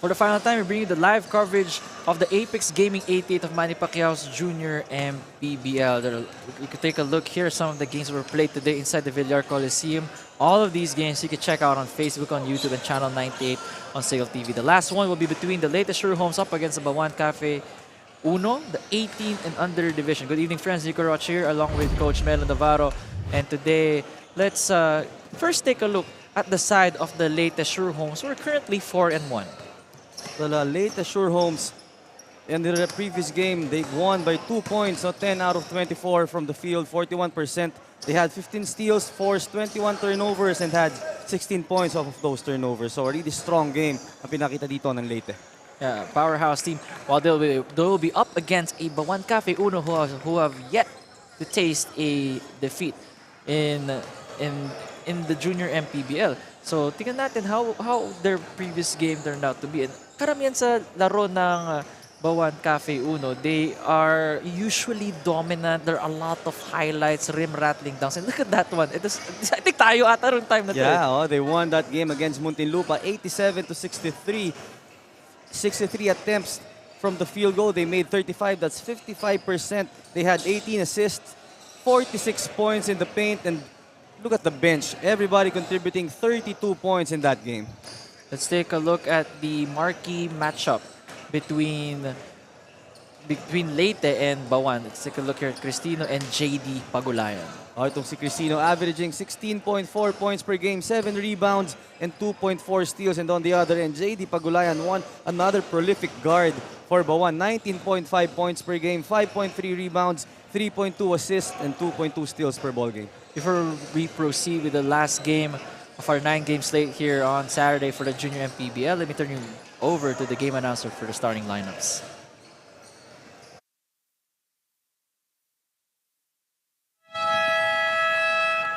For the final time, we bring you the live coverage of the Apex Gaming 88 of Manny Pacquiao's Junior MPBL. You can take a look here, some of the games that were played today inside the Villar Coliseum. All of these games you can check out on Facebook, on YouTube, and Channel 98 on Sale TV. The last one will be between the LEYTE Sure Homes up against the BAUAN Cafe Uno, the 18 and under division. Good evening, friends. Nico Roch here, along with Coach Melo Navarro. And today, let's first take a look at the side of the LEYTE Sure Homes. We're currently 4-1. Well, LEYTE Sure Homes, in the previous game, they won by 2 points, so 10 out of 24 from the field, 41%. They had 15 steals, forced 21 turnovers, and had 16 points off of those turnovers. So a really strong game ang pinakita dito ng LEYTE. Yeah, powerhouse team. While they'll be up against a BAUAN Cafe Uno who have yet to taste a defeat in the Junior MPBL. So tingnan natin how their previous game turned out to be. And karamihan sa laro ng BAUAN Cafe Uno, they are usually dominant. There are a lot of highlights, rim rattling dunks. And look at that one. I think tayo ata rin time na to. Yeah, they won that game against Muntinlupa, 87-63. 63 attempts from the field goal. They made 35. That's 55%. They had 18 assists, 46 points in the paint, and look at the bench. Everybody contributing 32 points in that game. Let's take a look at the marquee matchup between LEYTE and BAUAN. Let's take a look here at Cristino and JD Pagulayan. Itong si Cristino averaging 16.4 points per game, 7 rebounds, and 2.4 steals. And on the other end, JD Pagulayan, another prolific guard for BAUAN. 19.5 points per game, 5.3 rebounds, 3.2 assists, and 2.2 steals per ball game. Before we proceed with the last game of our 9-game slate here on Saturday for the Junior MPBL, let me turn you over to the game announcer for the starting lineups.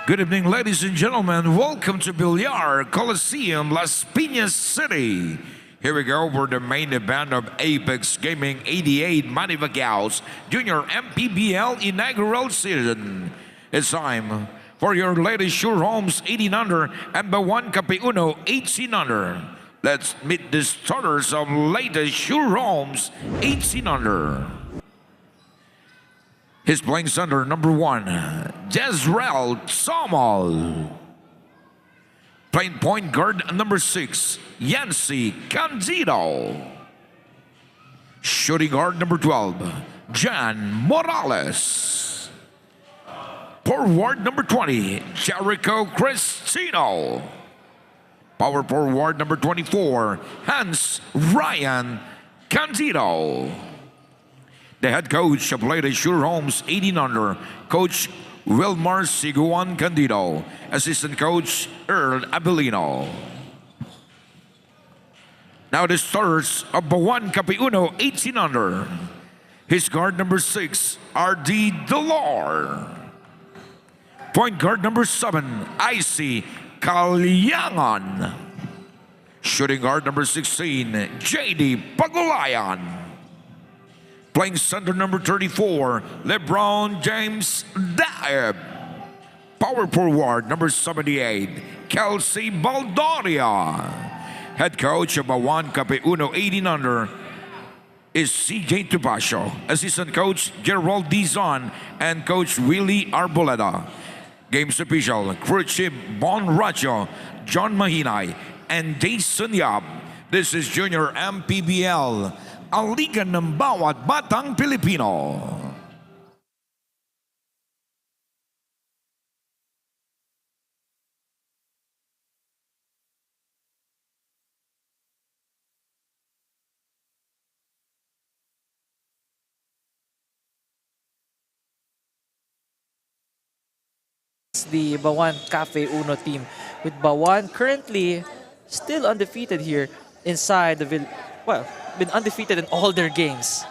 Good evening, ladies and gentlemen. Welcome to Villar, Coliseum, Las Piñas City. Here we go for the main event of Apex Gaming 88 Manny Pacquiao's Junior MPBL Inaugural Season. It's time for your LEYTE Sure Homes 18 under and BAUAN Cafe Uno 18 under. Let's meet the starters of LEYTE Sure Homes 18 under. He's playing center, number 1, Jezreel Samal. Playing point guard, number 6, Yancy Candido. Shooting guard, number 12, Jan Morales. Forward, number 20, Jericho Cristino. Power forward, number 24, Hans Ryan Candido. The head coach of LEYTE Sure Homes 18 under, Coach Wilmar Siguan Candido. Assistant coach Earl Abelino. Now the starters of BAUAN Cafe Uno 18 under. His guard number 6, R.D. Villar. Point guard number 7, Icy Kalyangan. Shooting guard number 16, J.D. Pagulayan. Playing center number 34, LeBron James Daeb. Power forward number 78, Kelsey Baldoria. Head coach of BAUAN Cafe Uno 18 under is CJ Tupasio. Assistant coach Gerald Dizon and coach Willie Arboleda. Games official crew chief Bon Racho, John Mahinay, and Jason Yap. This is Junior MPBL, ang liga ng bawat batang Pilipino. The BAUAN Cafe Uno team, with BAUAN currently still undefeated here inside the been undefeated in all their games.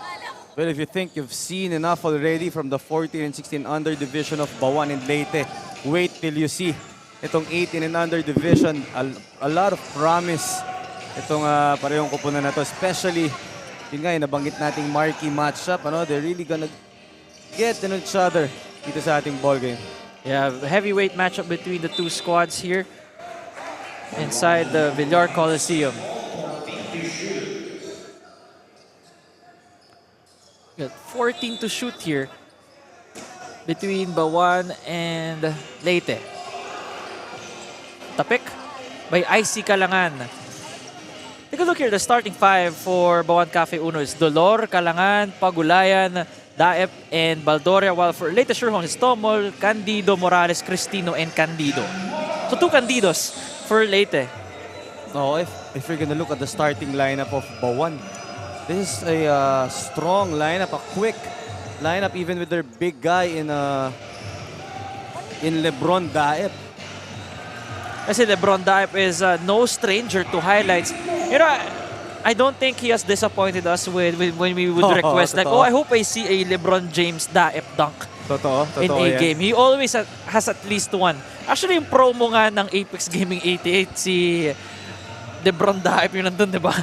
Well, if you think you've seen enough already from the 14 and 16 under division of BAUAN and LEYTE, wait till you see itong 18 and under division. A lot of promise itong parehong kupunan na to, especially yun nga, nabanggit nating marquee matchup. They're really gonna get to know each other dito sa ating ball game. Yeah, heavyweight matchup between the two squads here inside the Villar Coliseum. Got 14 to shoot here between BAUAN and LEYTE. Tapik by IC Kalangan. Take a look here, the starting five for BAUAN Cafe Uno is Dolor, Kalangan, Pagulayan, Daep, and Baldoria, while for LEYTE Sherhong is Tomol, Candido, Morales, Cristino, and Candido. So 2 Candidos for LEYTE. No, if you're gonna look at the starting lineup of BAUAN, this is a strong lineup, a quick lineup, even with their big guy in Lebron Daep. Kasi Lebron Daep is no stranger to highlights. You know, I don't think he has disappointed us when we would request like, oh, I hope I see a LeBron James Daep dunk in a game. He always has at least one. Actually, yung promo nga ng Apex Gaming 88, si LeBron Daep yung nandun, di ba?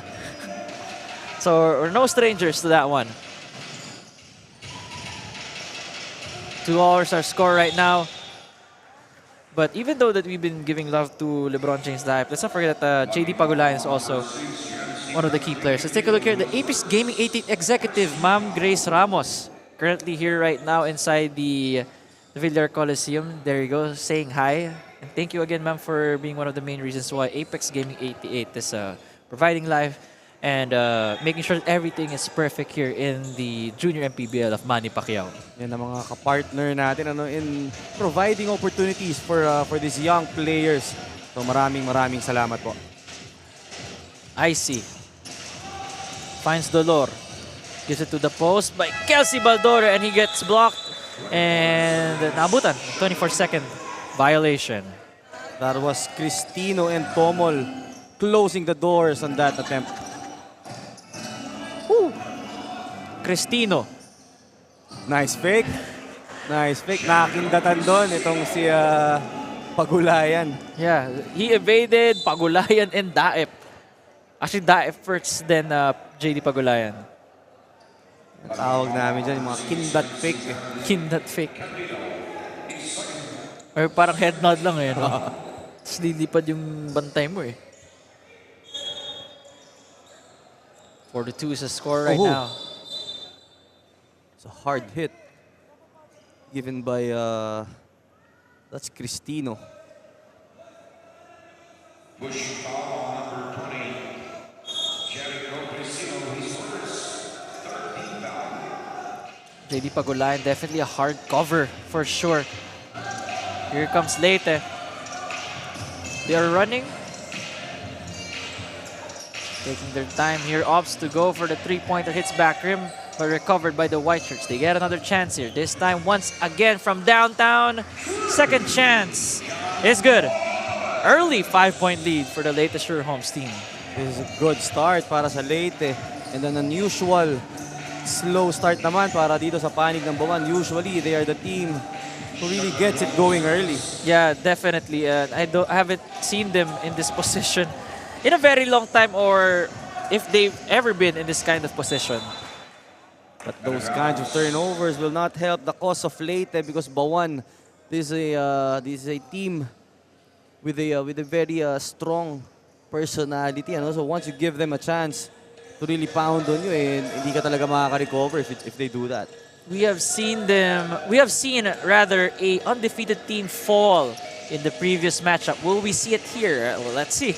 So, we're no strangers to that one. 2 hours our score right now. But even though that we've been giving love to LeBron James Daep, let's not forget that JD Pagulayan is also one of the key players. Let's take a look here. The Apex Gaming 88 executive, Ma'am Grace Ramos, currently here right now inside the Villar Coliseum. There you go, saying hi. And thank you again, ma'am, for being one of the main reasons why Apex Gaming 88 is providing live and making sure that everything is perfect here in the Junior MPBL of Manny Pacquiao. Yan ang mga kapartner natin in providing opportunities for these young players. So maraming salamat po. IC finds Dolor, gives it to the post by Kelsey Baldora, and he gets blocked. And naabutan, 24-second violation. That was Cristino and Tomol closing the doors on that attempt. Woo. Cristino. Nice fake. Nice fake. Nakindatan doon itong si Pagulayan. Yeah, he evaded Pagulayan and Daep. Actually, Daep first, then JD Pagulayan. Tawag namin dyan, yung mga kindat fake. Kindat fake. Or parang head nod lang eh, no? Tapos lilipad yung bantay mo eh. 4-2 is the score right now. It's a hard hit given by, that's Cristino. JD Pagulayan, definitely a hard cover for sure. Here comes LEYTE. They are running. Taking their time here. Opts to go for the 3-pointer. Hits back rim, but recovered by the White Shirts. They get another chance here. This time once again from downtown. Second chance is good. Early 5-point lead for the LEYTE Sherhomes team. This is a good start para sa LEYTE. And an unusual slow start naman para dito sa panig ng BAUAN. Usually, they are the team who really gets it going early. Yeah, definitely. I haven't seen them in this position in a very long time, or if they've ever been in this kind of position. But those kinds of turnovers will not help the cause of LEYTE because BAUAN, this is a team with a very strong personality. And also, once you give them a chance to really pound on you, and hindi ka talaga makaka-recover if they do that. We have seen rather a undefeated team fall in the previous matchup. Will we see it here? Well, let's see.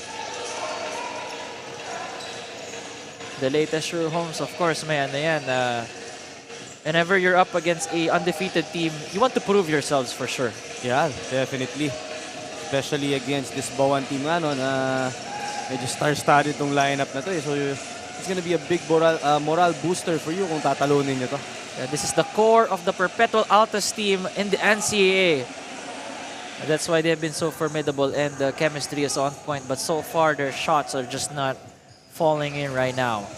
The LEYTE Sherhomes, of course, man, whenever you're up against a undefeated team, you want to prove yourselves for sure. Yeah, definitely. Especially against this BAUAN team na medyo star-studded tong lineup na to eh. So it's gonna be a big moral booster for you kung tatalunin nyo to. This is the core of the Perpetual Altas team in the NCAA. That's why they have been so formidable, and the chemistry is on point. But so far, their shots are just not falling in right now.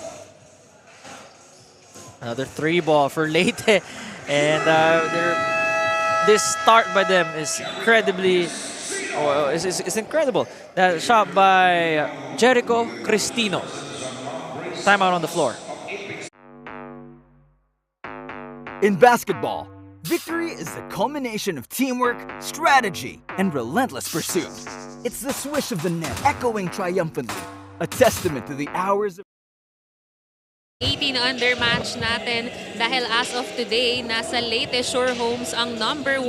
Another 3-ball for LEYTE, and this start by them is incredibly, it's incredible. That shot by Jericho Cristino. Timeout on the floor. In basketball, victory is the culmination of teamwork, strategy, and relentless pursuit. It's the swish of the net echoing triumphantly, a testament to the hours of 18 under match natin dahil as of today, nasa Leyte Shore Homes ang #1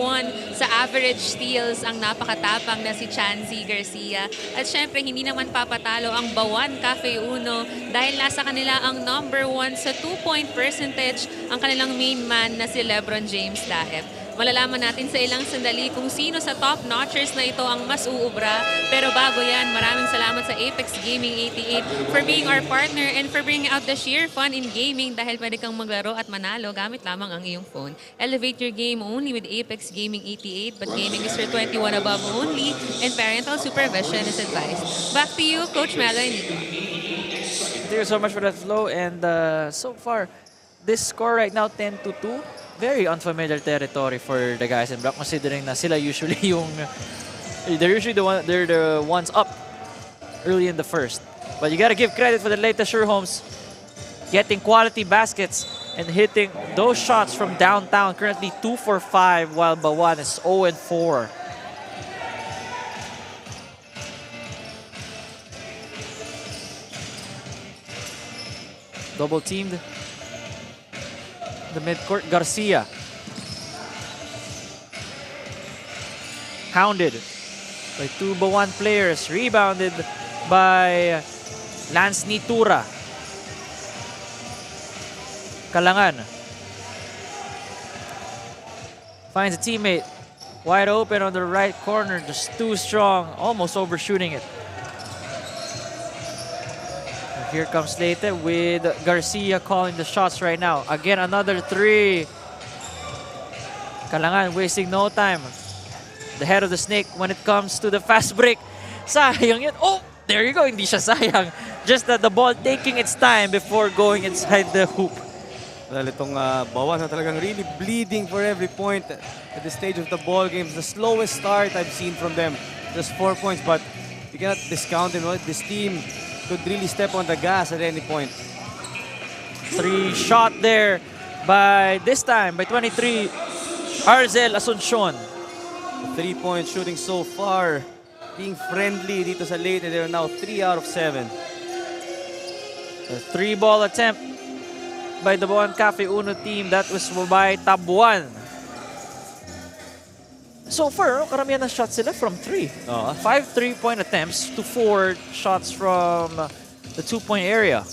sa average steals ang napakatapang na si Chansey Garcia. At syempre, hindi naman papatalo ang BAUAN Cafe Uno dahil nasa kanila ang #1 sa 2-point percentage ang kanilang main man na si Lebron James Daep. Malalaman natin sa ilang sandali kung sino sa top notchers na ito ang mas uubra. Pero bago yan, maraming salamat sa Apex Gaming 88 for being our partner and for bringing out the sheer fun in gaming dahil pwede kang maglaro at manalo gamit lamang ang iyong phone. Elevate your game only with Apex Gaming 88, but gaming is for 21 above only and parental supervision is advised. Back to you, Coach Melo and Nico. Thank you so much for that flow. And so far, this score right now, 10-2. Very unfamiliar territory for the guys in black, considering na sila usually they're the ones up early in the first. But you gotta give credit for the Leyte Shore Homes getting quality baskets and hitting those shots from downtown. Currently 2 for 5, while BAUAN is 0 and 4. Double teamed. The midcourt, Garcia. Hounded by 2 BAUAN players. Rebounded by Lance Nitura. Kalangan finds a teammate wide open on the right corner, just too strong, almost overshooting it. Here comes Leyte with Garcia calling the shots right now. Again, another 3. Kalangan wasting no time. The head of the snake when it comes to the fast break. Sayang yun. Oh, there you go. Hindi siya sayang. Just that the ball taking its time before going inside the hoop. Well, itong BAUAN na talagang really bleeding for every point at this stage of the ball game. The slowest start I've seen from them. Just 4 points, but you cannot discount it. This team could really step on the gas at any point. 3 shot there by, this time, by 23, Arzel Asuncion. 3-point shooting so far. Being friendly dito sa Leyte. They're now 3 out of 7. A 3-ball attempt by the BAUAN Cafe Uno team. That was by Tabuan. So far, karamihan ng shots sila from 3. 5 3-point attempts to 4 shots from the 2-point area.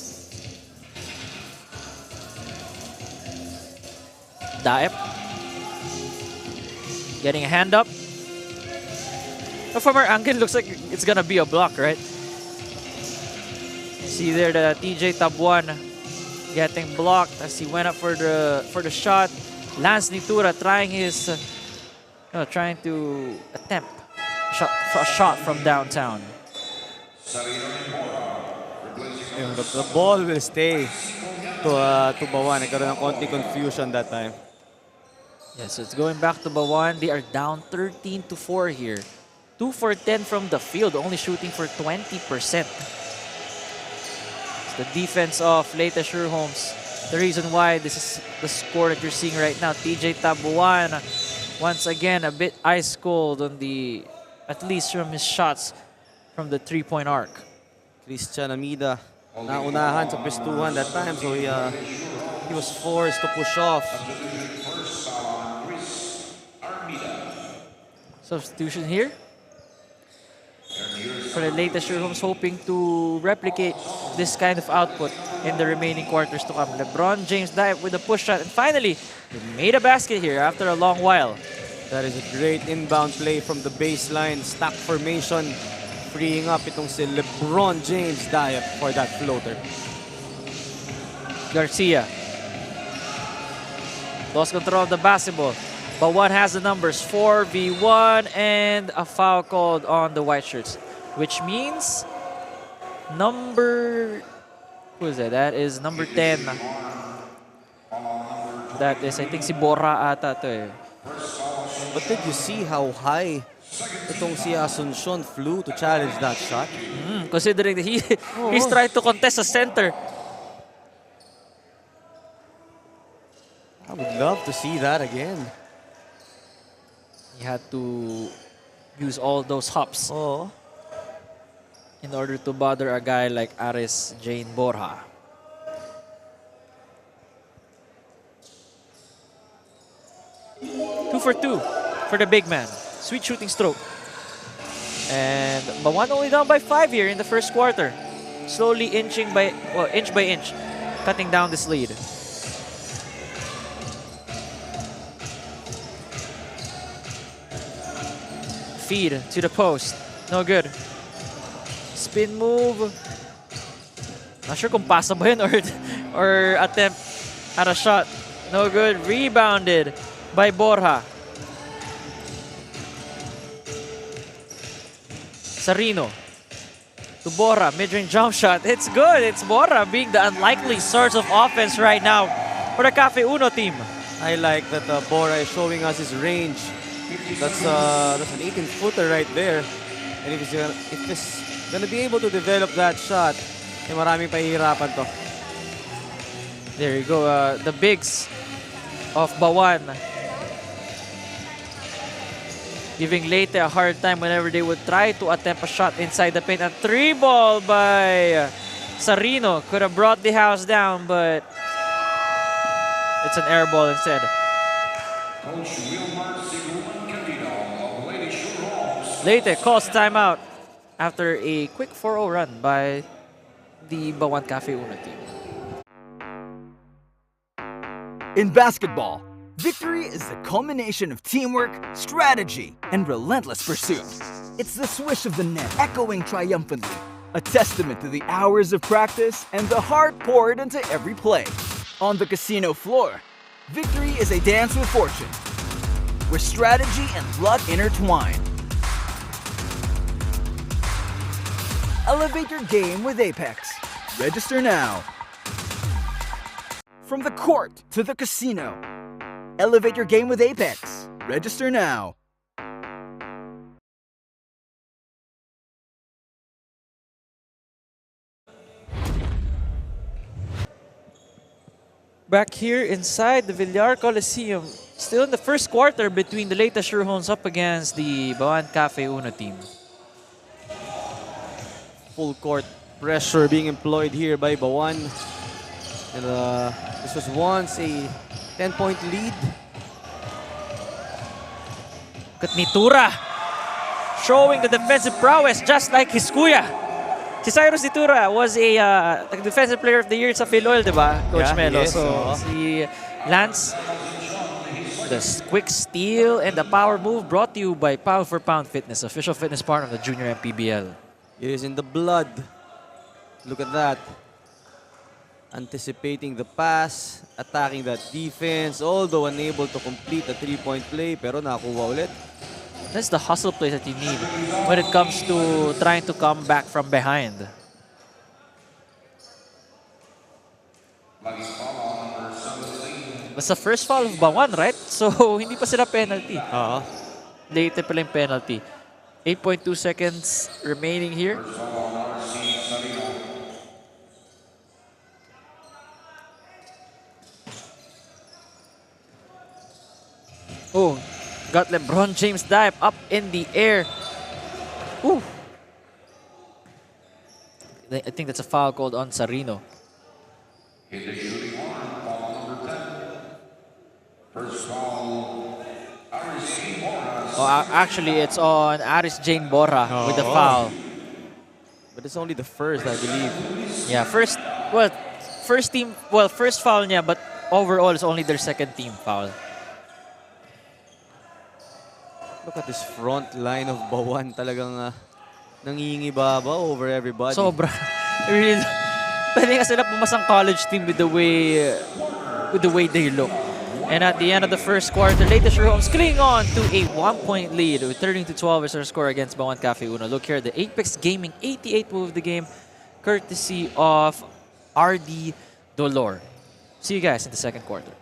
Daep getting a hand up. But from our angle, looks like it's gonna be a block, right? See there the TJ Tabuan getting blocked as he went up for the shot. Lance Nitura trying his trying to attempt a shot from downtown. The ball will stay to BAUAN. Nagkaroon ng konti confusion that time. Yeah, so it's going back to BAUAN. They are down 13-4 here. 2 for 10 from the field, only shooting for 20%. It's the defense of Leyte Shore Homes. The reason why this is the score that you're seeing right now. TJ Tabuan, once again, a bit ice cold on the, at least from his shots from the 3-point arc. Christian Amida, naunahan sa pistuhan that time, so he was forced to push off. Substitution here for the Leyte Shore Homes, hoping to replicate this kind of output in the remaining quarters to come. LeBron James Daep with a push shot, and finally, he made a basket here after a long while. That is a great inbound play from the baseline, stack formation, freeing up itong si LeBron James Daep for that floater. Garcia lost control of the basketball. BAUAN has the numbers, 4v1, and a foul called on the white shirts, which means who is that? That is number 10. That is, I think, si Borra ata to eh. But did you see how high itong si Asuncion flew to challenge that shot? Considering that he's trying to contest a center. I would love to see that again. He had to use all those hops in order to bother a guy like Aris Jane Borja. 2 for 2 for the big man. Sweet shooting stroke. And BAUAN only down by 5 here in the first quarter. Slowly inch by inch, cutting down this lead. Feed to the post. No good. Spin move. Not sure kung pasa ba yun or attempt at a shot. No good. Rebounded by Borja. Sarino to Borja. Mid-range jump shot. It's good. It's Borja being the unlikely source of offense right now for the Cafe Uno team. I like that Borja is showing us his range. That's an 18-footer right there. And if he's gonna be able to develop that shot, eh, maraming pahihirapan to. There you go. The bigs of BAUAN giving Leyte a hard time whenever they would try to attempt a shot inside the paint. A 3-ball by Sarino could have brought the house down, but it's an air ball instead. Leyte calls timeout after a quick 4-0 run by the BAUAN Cafe Uno team. In basketball, victory is the culmination of teamwork, strategy, and relentless pursuit. It's the swish of the net echoing triumphantly, a testament to the hours of practice and the heart poured into every play. On the casino floor, victory is a dance with fortune, where strategy and luck intertwine. Elevate your game with Apex. Register now. From the court to the casino, elevate your game with Apex. Register now. Back here inside the Villar Coliseum, still in the first quarter between the LEYTE Homes up against the BAUAN Cafe Uno team. Full court pressure being employed here by BAUAN. And this was once a 10-point lead. Look at Nitura showing the defensive prowess just like his kuya. Si Cyrus Nitura was a defensive player of the year sa Philoil, di ba, Coach Yeah, Melo? yes, So si Lance, the quick steal and the power move brought to you by Pound for Pound Fitness, official fitness partner of the Junior MPBL. It is in the blood. Look at that. Anticipating the pass, attacking that defense, although unable to complete the 3-point play, pero nakuha ulit. That's the hustle plays that you need when it comes to trying to come back from behind. That's the first foul of BAUAN, right? So, hindi pa sila penalty. Leyte pala yung penalty. 8.2 seconds remaining here. Oh, got LeBron James dive up in the air. Ooh. I think that's a foul called on Sarino. Oh, actually, it's on Aris Jane Borja with the foul. But it's only the first, I believe. Yeah, first foul niya, but overall, it's only their second team foul. Look at this front line of BAUAN. Talagang nangingibabaw over everybody. Sobra. Really, pwede nga sila pumasang college team with the way they look. And at the end of the first quarter, LEYTE Homes cling on to a 1-point lead with 13-12 is our score against BAUAN Cafe Uno. Look here, the Apex Gaming 88 move of the game, courtesy of RD Dolor. See you guys in the second quarter.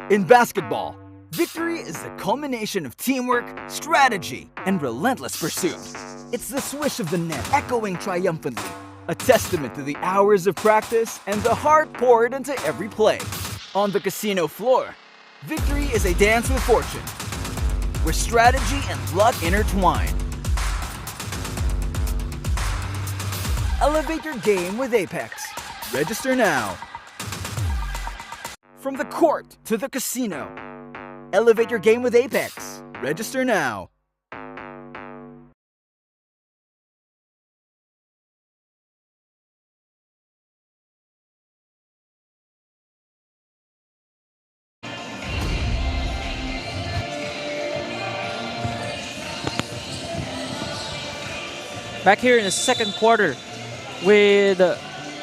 In basketball, victory is the culmination of teamwork, strategy, and relentless pursuit. It's the swish of the net echoing triumphantly, a testament to the hours of practice and the heart poured into every play. On the casino floor, victory is a dance with fortune, where strategy and luck intertwine. Elevate your game with Apex. Register now. From the court to the casino. Elevate your game with Apex. Register now. Back here in the second quarter with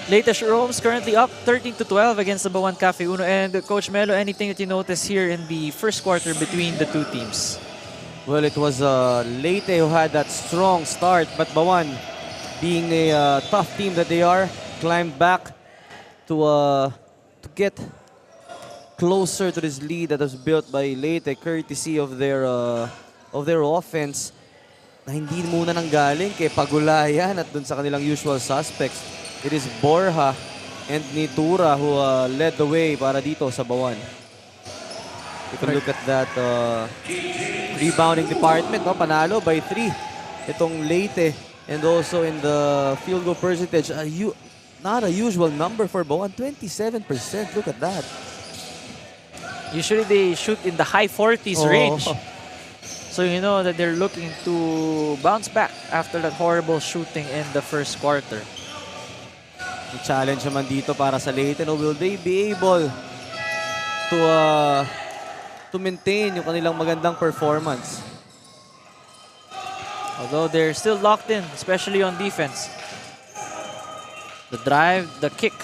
LEYTE Homes currently up 13-12 against the BAUAN Cafe Uno. And Coach Melo, anything that you notice here in the first quarter between the two teams? Well, it was LEYTE who had that strong start, but BAUAN, being a tough team that they are, climbed back to get closer to this lead that was built by LEYTE courtesy of their offense na hindi muna nanggaling kay Pagulayan at dun sa kanilang usual suspects. It is Borja and Nitura who led the way para dito sa BAUAN. You can look at that rebounding department, no? Panalo by 3 itong LEYTE, and also in the field goal percentage, not a usual number for BAUAN, 27%. Look at that. Usually they shoot in the high 40s range. So you know that they're looking to bounce back after that horrible shooting in the first quarter. The challenge naman dito para sa LEYTE, no? Will they be able to maintain yung kanilang magandang performance? Although they're still locked in, especially on defense. The drive, the kick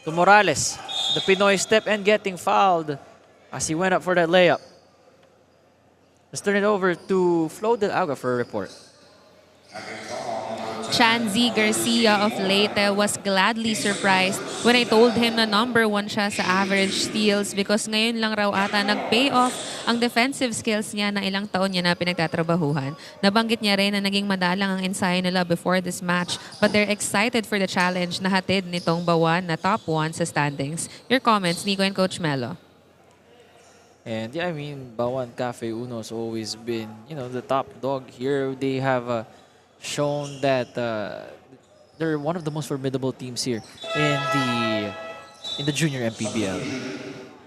to Morales. The Pinoy step and getting fouled as he went up for that layup. Let's turn it over to Flo Del Agua for a report. Chanzi Garcia of LEYTE was gladly surprised when I told him na #1 siya sa average steals because ngayon lang raw ata nag-pay off ang defensive skills niya na ilang taon niya na pinagtatrabahuhan. Nabanggit niya rin na naging madalang ang ensayo nila before this match, but they're excited for the challenge na hatid nitong BAUAN na top 1 sa standings. Your comments, Nico and Coach Melo? And yeah, I mean, BAUAN Cafe Uno has always been, you know, the top dog here. They have shown that they're one of the most formidable teams here in the junior MPBL.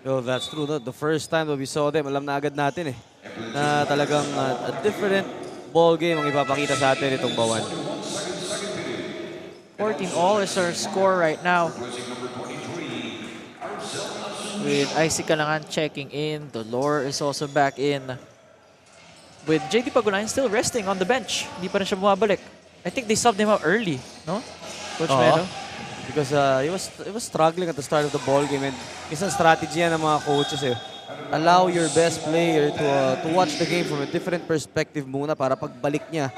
Oh, that's true. No? The first time that we saw them, alam na agad natin na talagang a different ball game ang ipapakita sa atin itong BAUAN. 14-all is our score right now. With Icy Kalangan checking in. Dolor is also back in. With JD Pagulayan still resting on the bench. Hindi pa rin siya bumabalik. I think they subbed him out early, no? Coach Melo? Because he was struggling at the start of the ball game, and isang strategy yan ng mga coaches allow your best player to watch the game from a different perspective muna para pagbalik niya,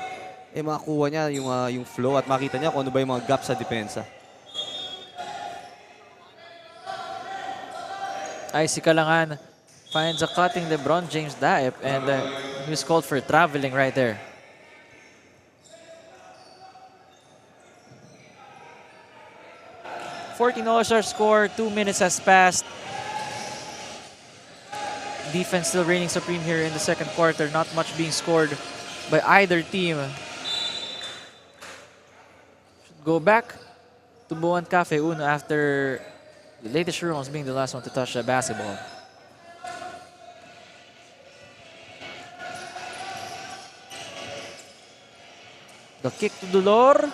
makakuha niya yung flow at makita niya kung ano ba yung mga gaps sa depensa. Icy Kalangan finds a cutting LeBron James Daep, and he was called for traveling right there. $14 our score, 2 minutes has passed. Defense still reigning supreme here in the second quarter. Not much being scored by either team. Should go back to BAUAN Cafe Uno after the LEYTE Homes being the last one to touch the basketball. The kick to Dolor.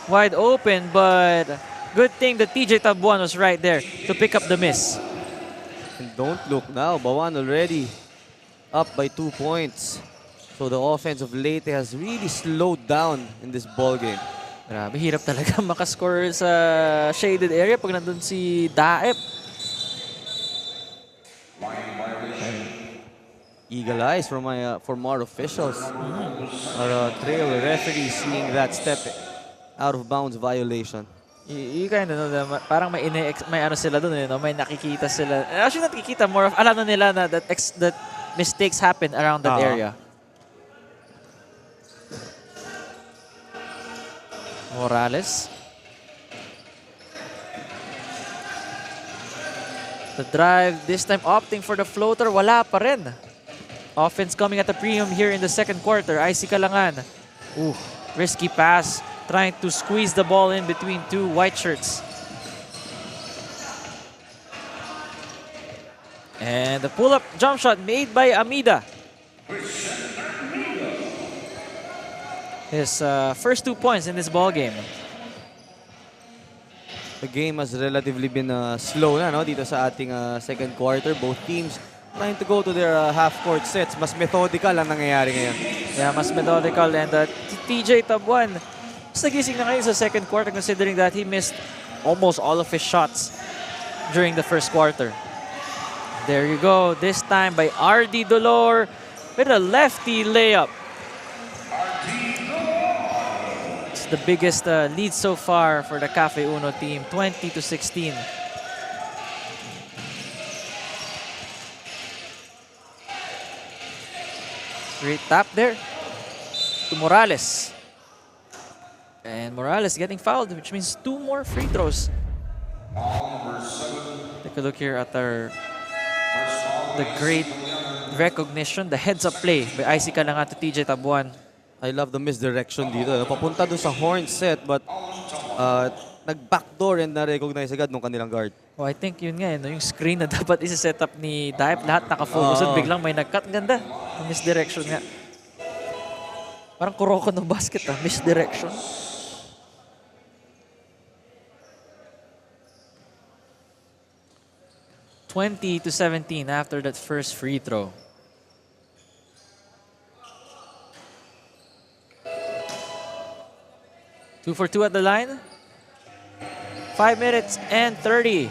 Wide open, but good thing that TJ Tabuan was right there to pick up the miss. And don't look now, BAUAN already up by 2 points. So the offense of LEYTE has really slowed down in this ball game. Grabe, hirap talaga makascore sa shaded area pag nandun si Daep. Eagle eyes from our officials. Our trail referee seeing that step out of bounds violation. You kind of know na parang may ano sila doon, no? May nakikita sila. Actually, nakikita more of alam na nila na that mistakes happen around that area. Morales. The drive, this time opting for the floater. Wala pa rin. Offense coming at a premium here in the second quarter. Icy Kalangan. Ooh, risky pass trying to squeeze the ball in between two white shirts. And the pull-up jump shot made by Amida. His first 2 points in this ball game. The game has relatively been slow na, no? Dito sa ating second quarter. Both teams trying to go to their half-court sets. Mas methodical ang nangyayari ngayon. Yeah, mas methodical. And TJ Tabuan, mas nagising na ngayon sa second quarter considering that he missed almost all of his shots during the first quarter. There you go. This time by RD Dolor with a lefty layup. It's the biggest lead so far for the Cafe Uno team, 20-16. Great tap there to Morales. And Morales getting fouled, which means 2 more free throws. Take a look here at the great recognition, the heads-up play by IC Kalanga to TJ Tabuan. I love the misdirection dito. Papunta doon sa horn set, but nag-backdoor and na-recognize agad nung kanilang guard. Oh, I think yun nga, no? Yung screen na dapat isa-set up ni Daip, lahat naka-focus. Biglang may nag-cut. Ganda. Ang misdirection nga. Parang kuroko ng basket, misdirection. (20-17) after that first free throw. Two for two at the line. 5 minutes and 30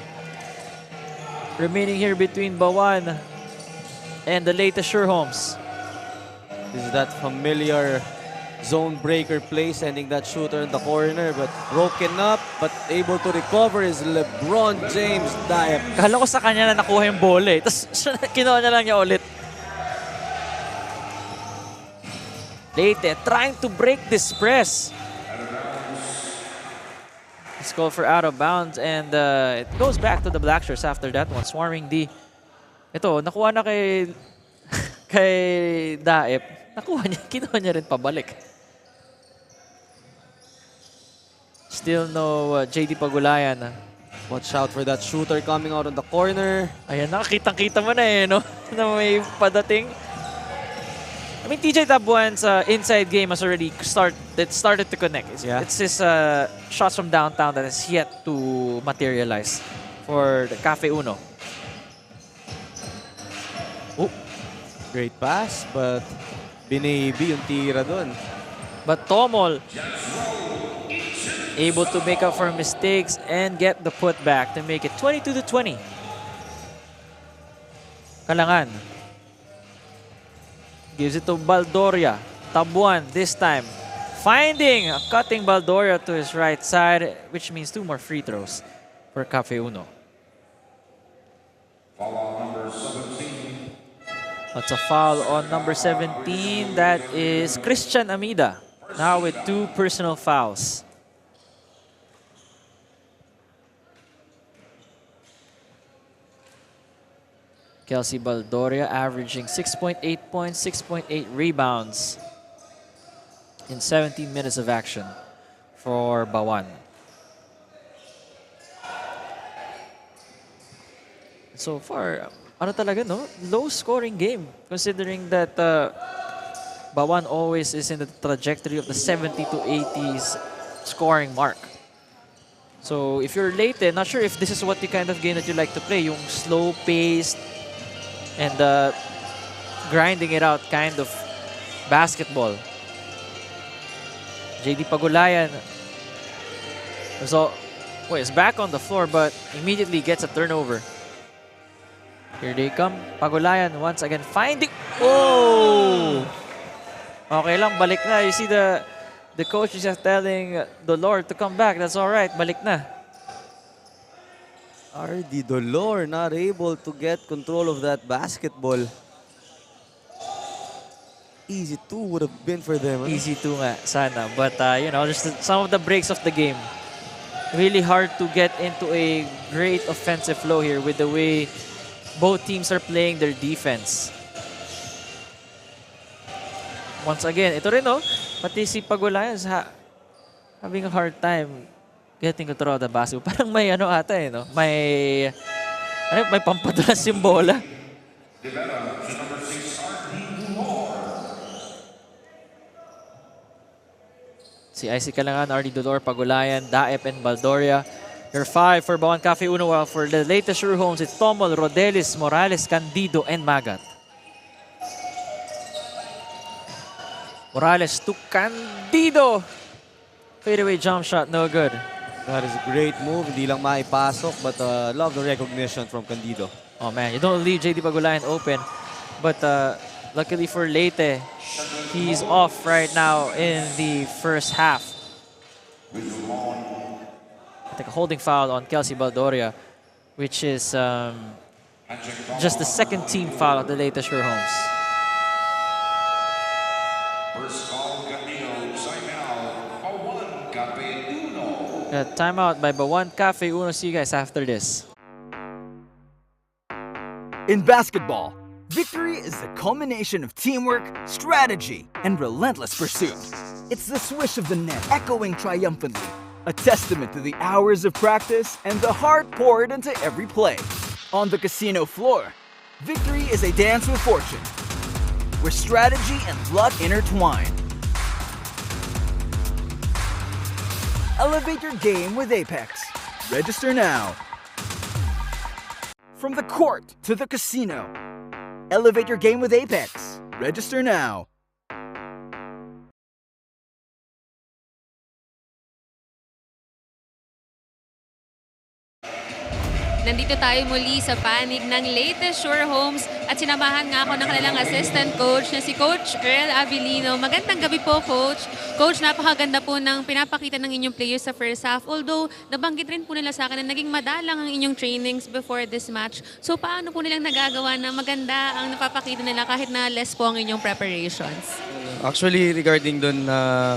remaining here between BAUAN and the LEYTE Homes. This is that familiar zone breaker play, sending that shooter in the corner, but broken up, but able to recover is LeBron James Diep. Kala ko sa kanya na nakuha yung bola eh. Tapos kinuha niya lang niya ulit. LEYTE trying to break this press. It's called for out of bounds, and it goes back to the Black Shirts after that one. Swarming D. Ito, nakuha na kay kay Daep. Nakuha niya, kinuha niya rin pabalik. Still no JD Pagulayan. Watch out for that shooter coming out on the corner. Ayan, nakakitang-kita mo na eh, no? Na may padating. I mean, TJ Tabuan's inside game has already started to connect. It's his shots from downtown that has yet to materialize for the Cafe Uno. Oh, great pass, but binaby yung tira doon. But Tomol able to make up for mistakes and get the putback to make it 22-20. Kalangan gives it to Baldoria. Tabuan this time finding a cutting Baldoria to his right side, which means 2 more free throws for Cafe Uno. That's a foul on number 17. That is Christian Amida, now with 2 personal fouls. Kelsey Baldoria averaging 6.8 points, 6.8 rebounds in 17 minutes of action for BAUAN. So far, ano talaga, no? Low scoring game considering that BAUAN always is in the trajectory of the 70 to 80s scoring mark. So if you're LEYTE, not sure if this is what the kind of game that you like to play, yung slow paced and grinding it out kind of basketball. JD Pagulayan is back on the floor but immediately gets a turnover. Here they come. Pagulayan once again finding... Oh! Okay lang, balik na. You see the coach is just telling Dolor to come back. That's all right, balik na. RD Dolor not able to get control of that basketball. Easy 2 would have been for them. Huh? Easy 2 nga, sana. But, you know, just some of the breaks of the game. Really hard to get into a great offensive flow here with the way both teams are playing their defense. Once again, ito rin, no? Pati si Pagulayan having a hard time getting control of the basketball. Parang may ano ata eh, no? May pampadulas yung bola. Si Icy Kalangan, RD Dolor, Pagulayan, Daep, and Baldoria. Your 5 for BAUAN Cafe Uno, while for the LEYTE Sure Homes, it's Tomol, Rodelis, Morales, Candido, and Magat. Morales to Candido. Fadeaway jump shot, no good. That is a great move. Hindi lang maipasok, but love the recognition from Candido. Oh man, you don't leave JD Pagulayan open. But luckily for Leyte, he's off right now in the first half. I think a holding foul on Kelsey Baldoria, which is just the second team foul of the Leyte Sure Homes. First call, Candido. Timeout, BAUAN Cafe Uno. Timeout by BAUAN Cafe Uno. See you guys after this. In basketball, victory is the culmination of teamwork, strategy, and relentless pursuit. It's the swish of the net echoing triumphantly, a testament to the hours of practice and the heart poured into every play. On the casino floor, victory is a dance with fortune, where strategy and luck intertwine. Elevate your game with Apex. Register now. From the court to the casino, elevate your game with Apex. Register now. Nandito tayo muli sa panig ng Leyte Sure Homes at sinamahan nga ako ng kanilang assistant coach na si Coach Earl Avilino. Magandang gabi po, Coach. Coach, napakaganda po ng pinapakita ng inyong players sa first half. Although, nabanggit rin po nila sa akin na naging madalang ang inyong trainings before this match. So, paano po nilang nagagawa na maganda ang napapakita nila kahit na less po ang inyong preparations? Actually, regarding doon na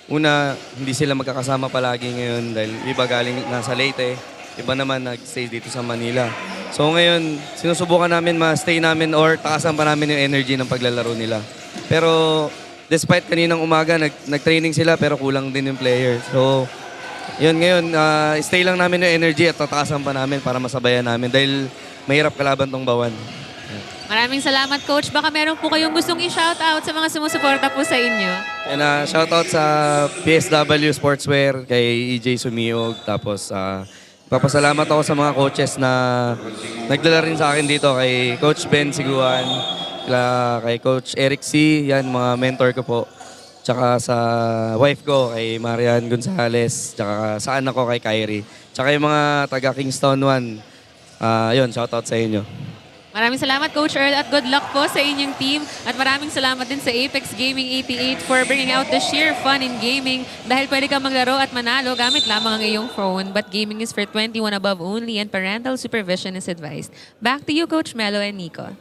una, hindi sila magkakasama palagi ngayon dahil iba galing nasa Leyte. Iba naman nag-stay dito sa Manila. So ngayon, sinusubukan namin ma-stay namin or takasan pa namin yung energy ng paglalaro nila. Pero despite kaninang umaga, nag-training sila pero kulang din yung player. So yun ngayon, stay lang namin yung energy at tatakasan pa namin para masabayan namin dahil mahirap kalaban tong BAUAN. Maraming salamat, Coach. Baka meron po kayong gustong i-shoutout sa mga sumusuporta po sa inyo. And shoutout sa PSW Sportswear, kay EJ Sumiog, tapos papasalamat ako sa mga coaches na nagdala rin sa akin dito, kay Coach Ben Siguan, kay Coach Eric C, yan mga mentor ko po. Tsaka sa wife ko, kay Marian Gonzales, tsaka sa anak ko, kay Kyrie. Tsaka yung mga taga Kingston 1, yun, shoutout sa inyo. Maraming salamat, Coach Earl, at good luck po sa inyong team. At maraming salamat din sa Apex Gaming 88 for bringing out the sheer fun in gaming dahil pwede kang maglaro at manalo gamit lamang ang iyong phone. But gaming is for 21 above only and parental supervision is advised. Back to you, Coach Melo and Nico.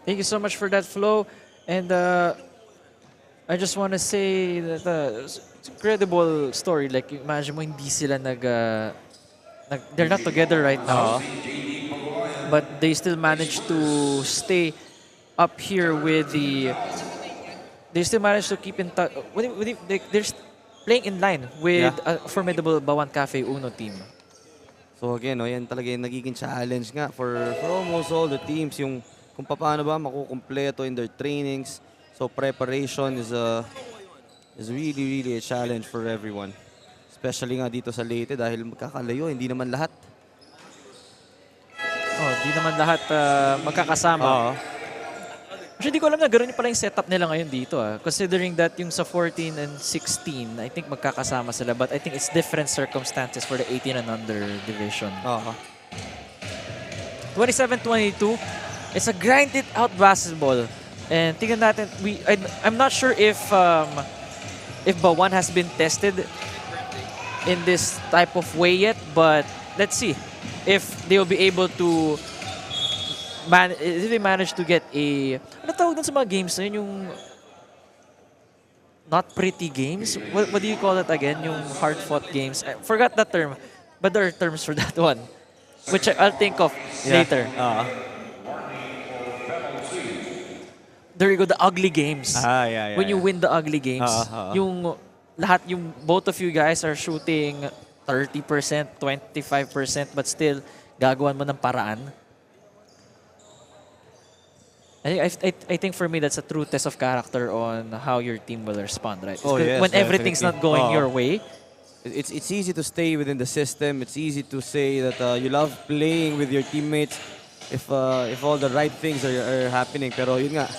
Thank you so much for that flow. And I just want to say that it's an incredible story. Like, imagine mo, hindi sila they're not together right now. But they still managed to stay up here with the... They still managed to keep in touch. They're playing in line with a formidable BAUAN Cafe Uno team. So again, yan talaga yung nagiging challenge nga for almost all the teams. Yung kung paano ba makukumpleto in their trainings. So preparation is really, really a challenge for everyone. Especially nga dito sa Leyte dahil magkakalayo, hindi naman lahat. Di naman lahat magkakasama. Actually, di ko alam na gano'n pala yung setup nila ngayon dito. Considering that yung sa 14 and 16, I think magkakasama sila. But I think it's different circumstances for the 18 and under division. 27-22. It's a grinded out basketball. And tingnan natin, I'm not sure if BAUAN has been tested in this type of way yet, but let's see if they will be able to if they manage to get a ano tawag dun sa mga games na yun, yung not pretty games, what do you call it again, yung hard-fought games, I forgot that term, but there are terms for that one which I'll think of later. There you go, the ugly games. When you win the ugly games, yung lahat yung both of you guys are shooting 30%, 25%, but still gagawan mo ng paraan. I think for me that's a true test of character on how your team will respond, right? Oh, yes, when everything's not definitely. going your way. It's easy to stay within the system. It's easy to say that you love playing with your teammates if all the right things are happening. Pero yun nga,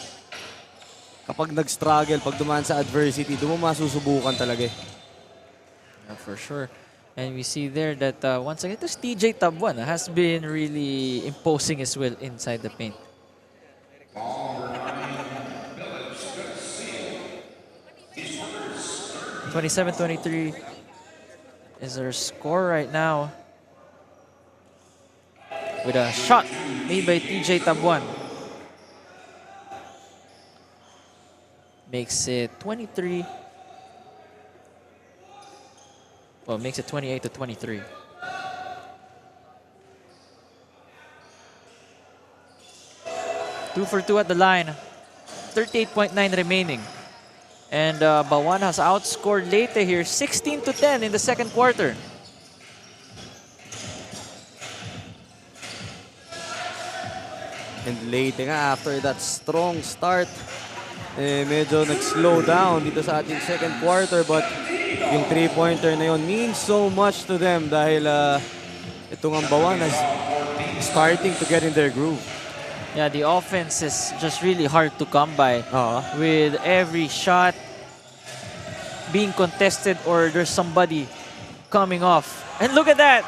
kapag nag-struggle, pag dumaan sa adversity, doon mo masusubukan talaga eh. Yeah, for sure. And we see there that once again, this TJ Tabuan has been really imposing his will inside the paint. 27-23 is their score right now. With a shot made by TJ Tabuan. Makes it 23. Well, makes it 28-23. Two for two at the line. 38.9 remaining. And BAUAN has outscored LEYTE here 16-10 in the second quarter. And LEYTE nga, after that strong start, medyo nag-slow down dito sa ating second quarter. But yung three-pointer na yun means so much to them dahil itong ang BAUAN is starting to get in their groove. Yeah, the offense is just really hard to come by. With every shot being contested or there's somebody coming off. And look at that!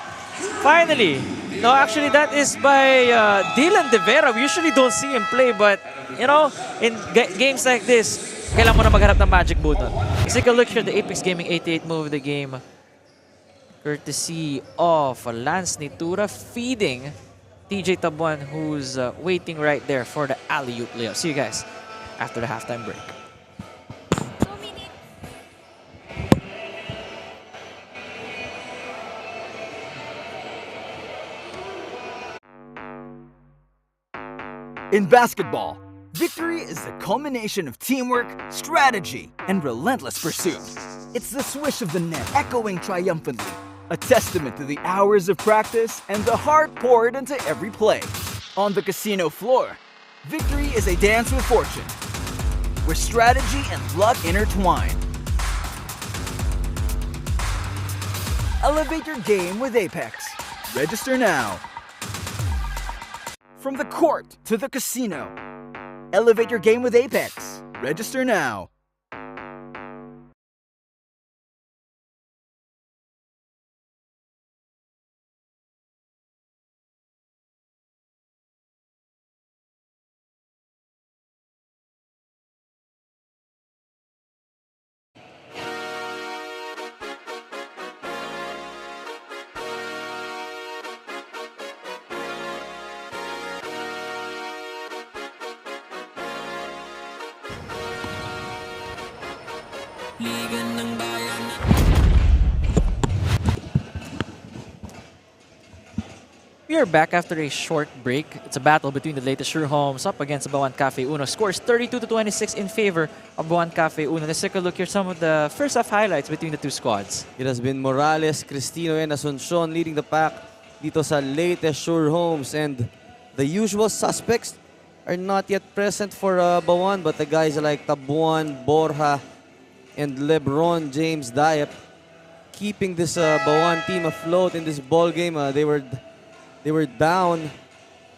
Finally! No, actually that is by Dylan De Vera. We usually don't see him play, but you know, in games like this, kailangan mo na magharap ng magic button. Let's take a look here at the Apex Gaming 88 move of the game. Courtesy of Lance Nitura feeding TJ Tabuan, who's waiting right there for the alley-oop layup. See you guys after the halftime break. In basketball, victory is the culmination of teamwork, strategy, and relentless pursuit. It's the swish of the net echoing triumphantly, a testament to the hours of practice and the heart poured into every play. On the casino floor, victory is a dance with fortune, where strategy and luck intertwine. Elevate your game with Apex. Register now. From the court to the casino, elevate your game with Apex. Register now. We are back after a short break. It's a battle between the LEYTE Homes up against BAUAN Cafe Uno. Scores 32-26 in favor of BAUAN Cafe Uno. Let's take a look here some of the first half highlights between the two squads. It has been Morales, Cristino, and Asuncion leading the pack dito sa LEYTE Homes. And the usual suspects are not yet present for BAUAN, but the guys like Tabuan, Borja, and LeBron James Diep keeping this BAUAN team afloat in this ball game. They were down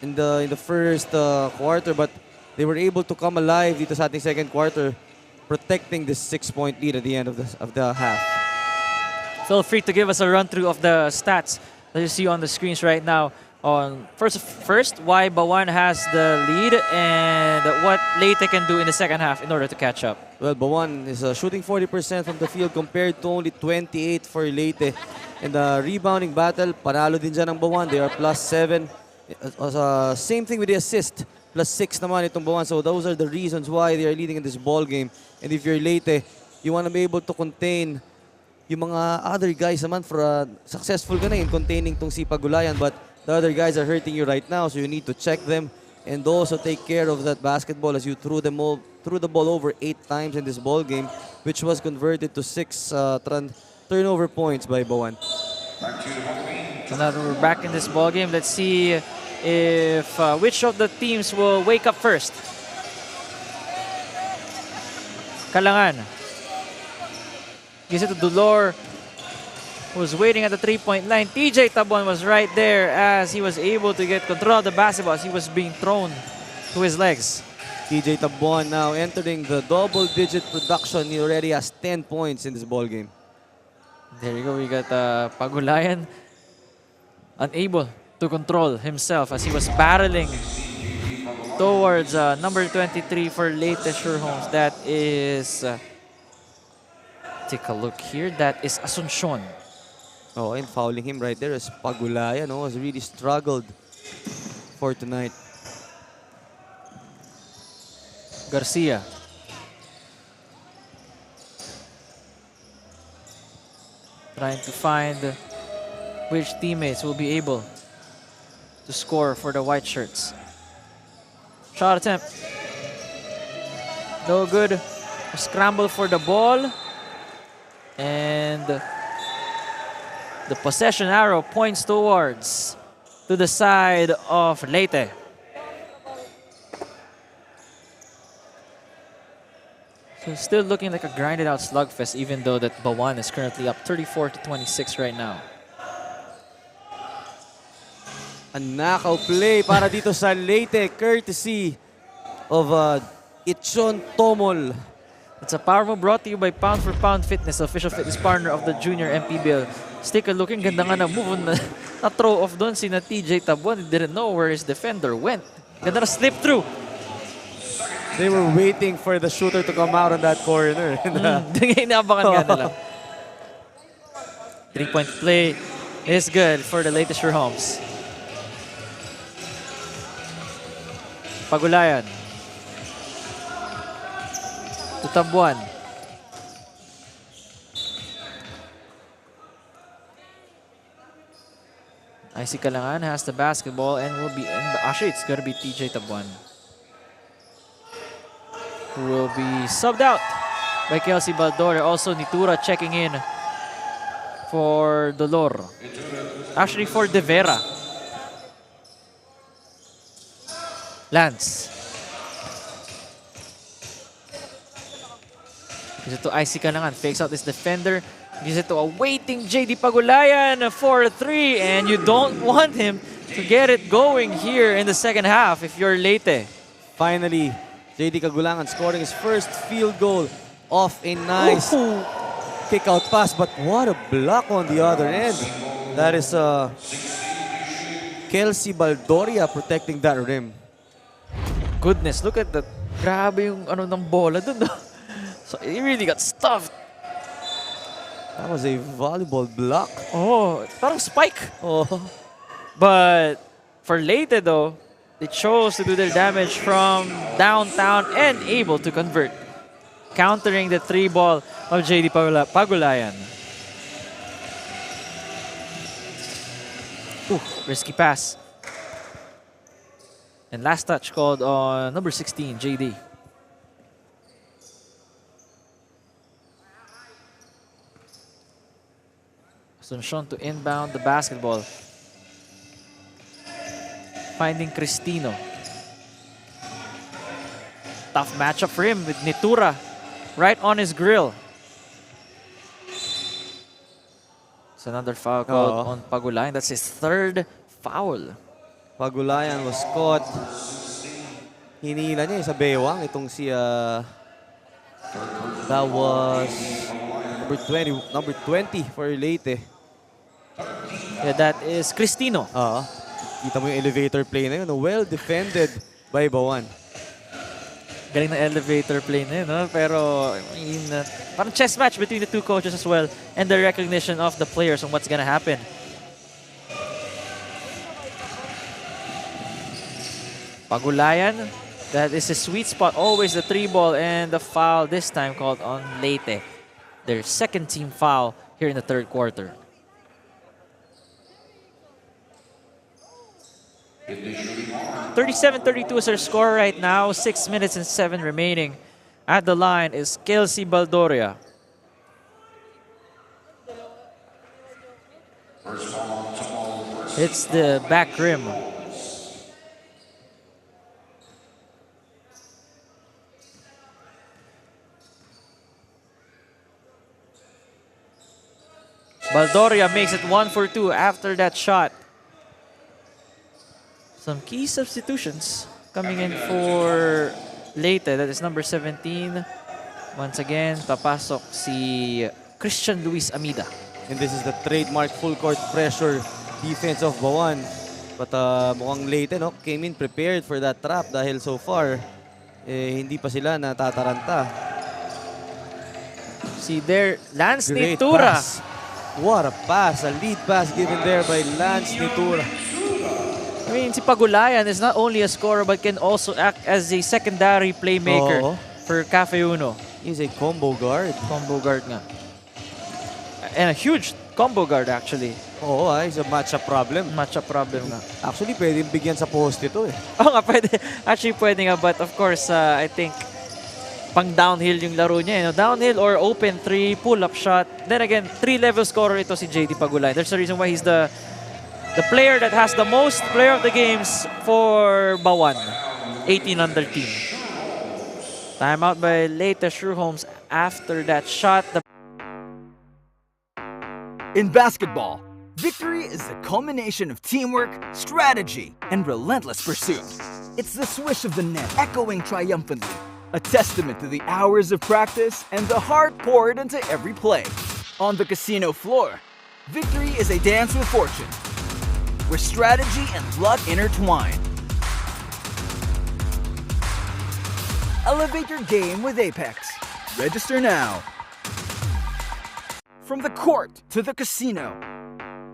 in the first quarter, but they were able to come alive dito sa ating second quarter, protecting this 6-point lead at the end of the half. Feel free to give us a run through of the stats that you see on the screens right now. On first, why BAUAN has the lead and what LEYTE can do in the second half in order to catch up. Well, BAUAN is shooting 40% from the field compared to only 28 for LEYTE. In the rebounding battle, panalo din dyan ang BAUAN. They are +7. Same thing with the assist. +6 naman itong BAUAN. So those are the reasons why they are leading in this ball game. And if you're LEYTE, you want to be able to contain yung mga other guys naman for successful ka na in containing tong si Pagulayan. But the other guys are hurting you right now, so you need to check them and also take care of that basketball as you throw threw the ball over 8 times in this ball game, which was converted to 6 turnover points by BAUAN. So now that we're back in this ball game, let's see if which of the teams will wake up first. Kalangan gives it to Dulor, who's waiting at the 3-point line. TJ Tabuan was right there as he was able to get control of the basketball as he was being thrown to his legs. TJ Tabuan now entering the double-digit production. He already has 10 points in this ball game. There you go. We got Pagulayan unable to control himself as he was battling towards number 23 for LEYTE Homes. That is, take a look here. That is Asuncion. Oh, and fouling him right there is Pagulayan. Oh, has really struggled for tonight. Garcia. Trying to find which teammates will be able to score for the white shirts. Shot attempt. No good. A scramble for the ball. And the possession arrow points towards to the side of LEYTE. So still looking like a grinded out slugfest, even though that BAUAN is currently up 34-26 right now. A knockout play para dito sa LEYTE, courtesy of Ichon Tomol. It's a power move brought to you by Pound for Pound Fitness, official fitness partner of the Junior MPBL. Take a look, ang ganda nga na move na throw off doon si na TJ Tabuan. He didn't know where his defender went. Ganda na slip through. They were waiting for the shooter to come out on that corner. Inaabangan nga nila. 3-point play is good for the LEYTE Homes. Pagulayan. To Tabuan. IC Kalangan has the basketball and will be in the, actually it's going to be TJ Tabuan, who will be subbed out by Kelsey Baldor. Also Nitura checking in for Dolor. Actually for De Vera. Lance. Gives it to IC Kalangan. Fakes out this defender. Gives it to a waiting JD Pagulayan for 3. And you don't want him to get it going here in the second half if you're LEYTE. Finally, JD Kagulangan scoring his first field goal off a nice kick-out pass. But what a block on the other end. That is Kelsey Baldoria protecting that rim. Goodness, look at that. Grabe yung ano ng bola dun. So he really got stuffed. That was a volleyball block. Oh, parang spike. Oh. But for LEYTE though, they chose to do their damage from downtown and able to convert. Countering the 3 ball of JD Pagulayan. Ooh, risky pass. And last touch called on number 16, JD. Asuncion to inbound the basketball. Finding Cristino. Tough matchup for him with Nitura right on his grill. It's another foul called on Pagulayan. That's his 3rd foul. Pagulayan was caught. Hinila niya sa bewang itong si that was number 20 for LEYTE. Yeah, that is Cristino. Kita mo yung elevator play na yun. Well defended by BAUAN. Galing na elevator play na yun, no? Pero parang chess match between the two coaches as well and the recognition of the players on what's gonna happen. Pagulayan, that is his sweet spot. Always the 3 ball and the foul this time called on LEYTE. Their 2nd team foul here in the 3rd quarter. .37-32 is our score right now. 6 minutes and 7 remaining At the line is Kelsey Baldoria. It's the back rim. Baldoria makes it 1 for 2 after that shot. Some key substitutions coming in for Leyte. That is number 17. Once again, papasok si Christian Luis Amida. And this is the trademark full court pressure defense of BAUAN. But mukhang Leyte, no, came in prepared for that trap dahil so far, hindi pa sila natataranta. See there, Lance Great Nitura. pass. What a pass. A lead pass given there by Lance Nitura. I mean, si Pagulayan is not only a scorer but can also act as a secondary playmaker for Cafe Uno. He's a combo guard. Combo guard nga. And a huge combo guard actually. Oo, he's a matchup problem. Matchup problem nga. Actually, pwedeng bigyan sa post ito eh. Oo nga, pwede. Actually, pwede nga. But of course, I think pang downhill yung laro niya. You know, downhill or open three, pull-up shot. Then again, 3-level scorer ito si JD Pagulayan. There's a reason why he's the player that has the most player of the games for BAUAN. 18 under team. Timeout by Leyte Sherholmes after that shot. In basketball, victory is the culmination of teamwork, strategy, and relentless pursuit. It's the swish of the net echoing triumphantly, a testament to the hours of practice and the heart poured into every play. On the casino floor, victory is a dance with fortune, where strategy and luck intertwine. Elevate your game with Apex. Register now. From the court to the casino,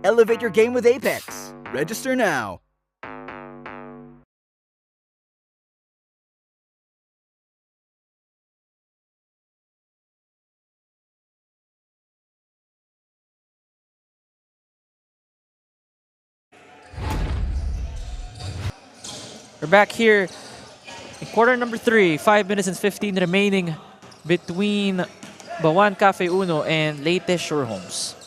elevate your game with Apex. Register now. We're back here in quarter number 3. 5 minutes and 15 remaining between BAUAN Cafe Uno and Leyte Sherholmes.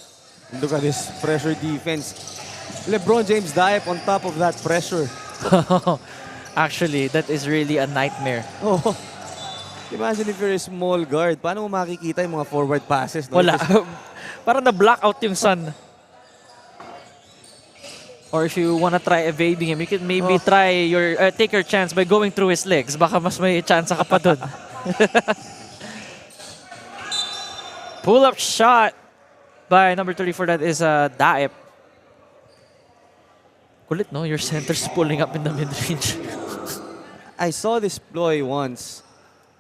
Look at this pressure defense. LeBron James dive on top of that pressure. Actually, that is really a nightmare. Oh, imagine if you're a small guard. Paano mo makikita yung mga forward passes? No? Wala. Parang na-block out yung sun. Or if you wanna try evading him, you can maybe try take your chance by going through his legs. Baka mas may chance ka pa dun. Pull-up shot by number 34. That is Daep. Kulit, no? Your center's pulling up in the mid-range. I saw this ploy once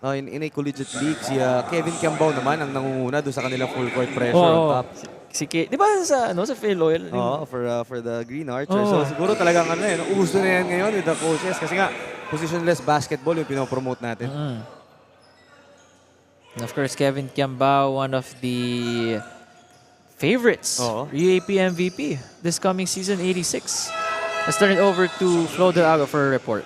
in a collegiate league. Si Kevin Kiambao naman ang nangunguna doon sa kanilang full court pressure on top. Di ba sa Phil Oil? For the Green Archer. So siguro talagang uso na yan ngayon with the coaches kasi nga positionless basketball yung pinopromote natin. And of course, Kevin Kiambao, one of the favorites. UAP MVP this coming season, 86. Let's turn it over to Flo Del Agua for a report.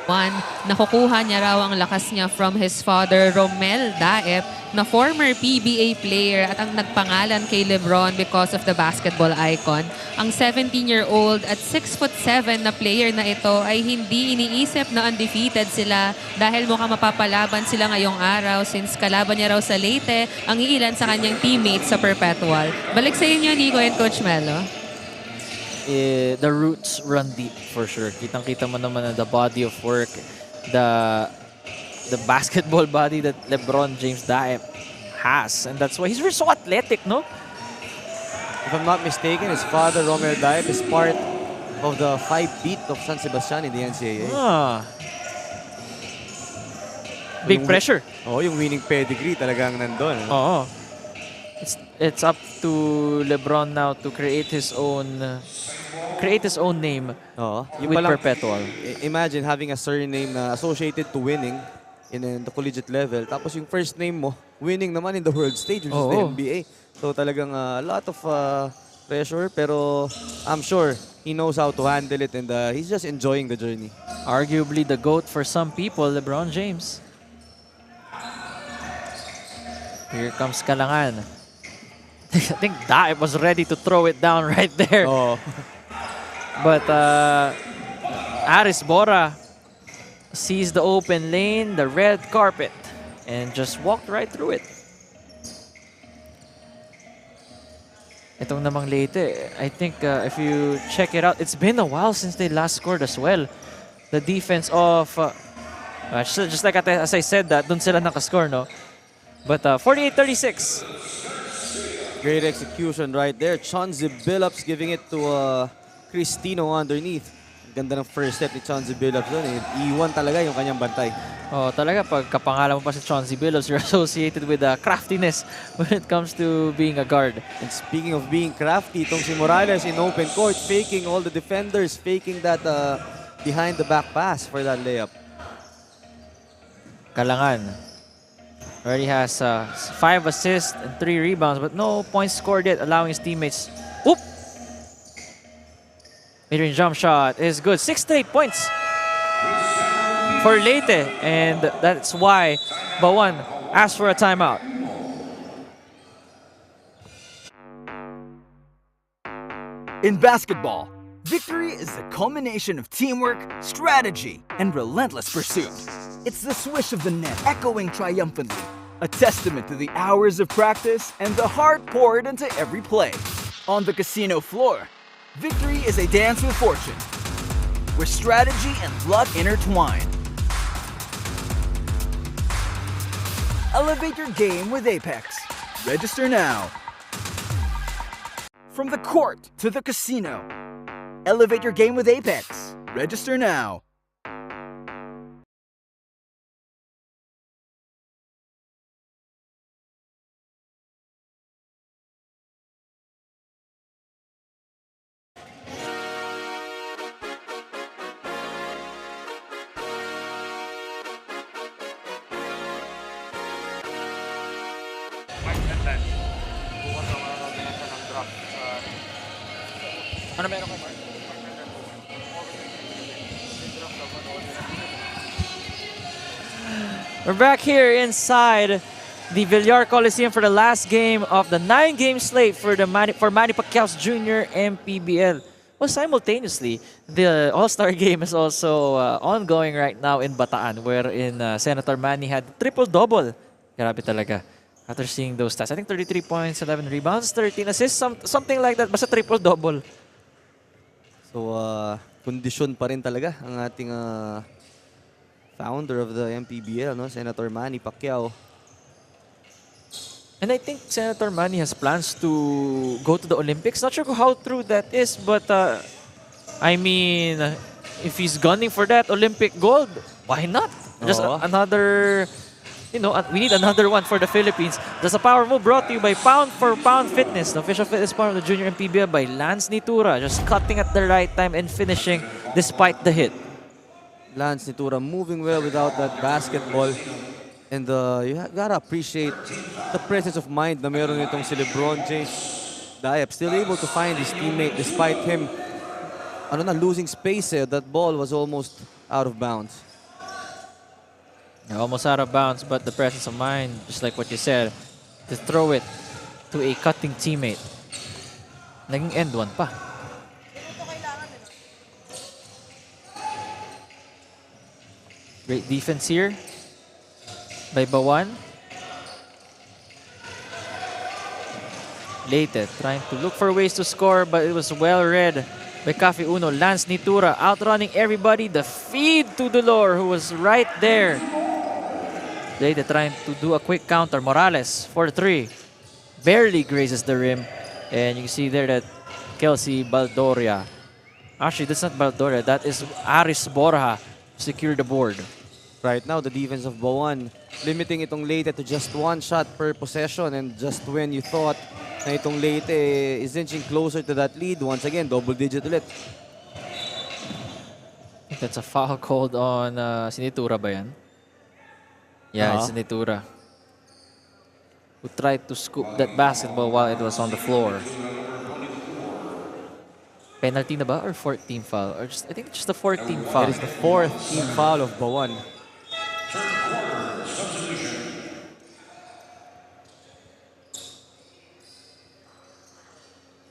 Nakukuha niya raw ang lakas niya from his father, Romel Daep, na former PBA player at ang nagpangalan kay LeBron because of the basketball icon. Ang 17-year-old at 6'7" na player na ito ay hindi iniisip na undefeated sila dahil mukhang mapapalaban sila ngayong araw since kalaban niya raw sa Leyte ang iilan sa kanyang teammates sa Perpetual. Balik sa inyo, Nico and Coach Melo. The roots run deep for sure. Kitang-kita mo naman na the body of work, the basketball body that LeBron James Daep has. And that's why he's so athletic, no? If I'm not mistaken, his father, Romel Daep, is part of the 5-beat of San Sebastian in the NCAA. Big pressure. Yung winning pedigree talagang nandun. It's up to LeBron now to create his own name with Perpetual. Imagine having a surname na associated to winning in the collegiate level. Tapos yung first name mo, winning naman in the world stage, which is the NBA. So talagang a lot of pressure, pero I'm sure he knows how to handle it, and he's just enjoying the journey. Arguably the GOAT for some people, LeBron James. Here comes Kalangan. I think Daip was ready to throw it down right there. Oh. But Aris Bora sees the open lane, the red carpet, and just walked right through it. Itong namang Leyte, I think if you check it out, it's been a while since they last scored as well. The defense of, just like as I said, dun sila nakascore, no? But 48-36. Great execution right there. Chauncey Billups giving it to Cristino underneath. Ganda ng first step ni Chauncey Billups doon. Iwan talaga yung kanyang bantay. Oh, talaga pag kapangalan mo pa si Chauncey Billups, you're associated with craftiness when it comes to being a guard. And speaking of being crafty, itong si Morales in open court, faking all the defenders, faking that behind the back pass for that layup. Kalangan already has 5 assists and 3 rebounds, but no points scored yet, allowing his teammates. Oop! Mid-range jump shot is good. 6 straight points for Leyte, and that's why BAUAN asked for a timeout. In basketball, victory is the culmination of teamwork, strategy, and relentless pursuit. It's the swish of the net echoing triumphantly, a testament to the hours of practice and the heart poured into every play. On the casino floor, victory is a dance with fortune, where strategy and luck intertwine. Elevate your game with Apex. Register now. From the court to the casino, elevate your game with Apex. Register now. Ano meron ko, Mark? We're back here inside the Villar Coliseum for the last game of the 9-game slate for Manny Pacquiao's Junior MPBL. Well, simultaneously, the All-Star game is also ongoing right now in Bataan, wherein Senator Manny had triple-double. Grabe talaga. After seeing those stats, I think 33 points, 11 rebounds, 13 assists, something like that. Basta triple-double. So, kondisyon pa rin talaga ang ating founder of the MPBL, no? Senator Manny Pacquiao. And I think Senator Manny has plans to go to the Olympics. Not sure how true that is, but I mean, if he's gunning for that Olympic gold, why not? Just another, you know, we need another one for the Philippines. That's a power move brought to you by Pound for Pound Fitness, the official fitness partner of the Junior MPBL by Lance Nitura, just cutting at the right time and finishing despite the hit. Lance Nitura moving well without that basketball. And you gotta appreciate the presence of mind na meron itong si LeBron James. Diep still able to find his teammate despite him losing space. That ball was almost out of bounds. Almost out of bounds, but the presence of mind, just like what you said, to throw it to a cutting teammate. Naging end one pa. Great defense here by BAUAN. Leyte trying to look for ways to score, but it was well read by Cafe Uno. Lance Nitura outrunning everybody. The feed to Dolor, who was right there. Leyte trying to do a quick counter. Morales for 3. Barely grazes the rim. And you can see there that Kelsey Baldoria. Actually, that's not Baldoria. That is Aris Borja secure the board. Right now, the defense of BAUAN limiting itong Leyte to just 1 shot per possession. And just when you thought na itong Leyte is inching closer to that lead, once again, double-digit ulit. I think that's a foul called on Sinitura ba yan? Yeah, it's Sinitura, who tried to scoop that basketball while it was on the floor. Penalty na ba or 14 foul? Or just, I think just the 14 foul. That is the fourth team foul of BAUAN.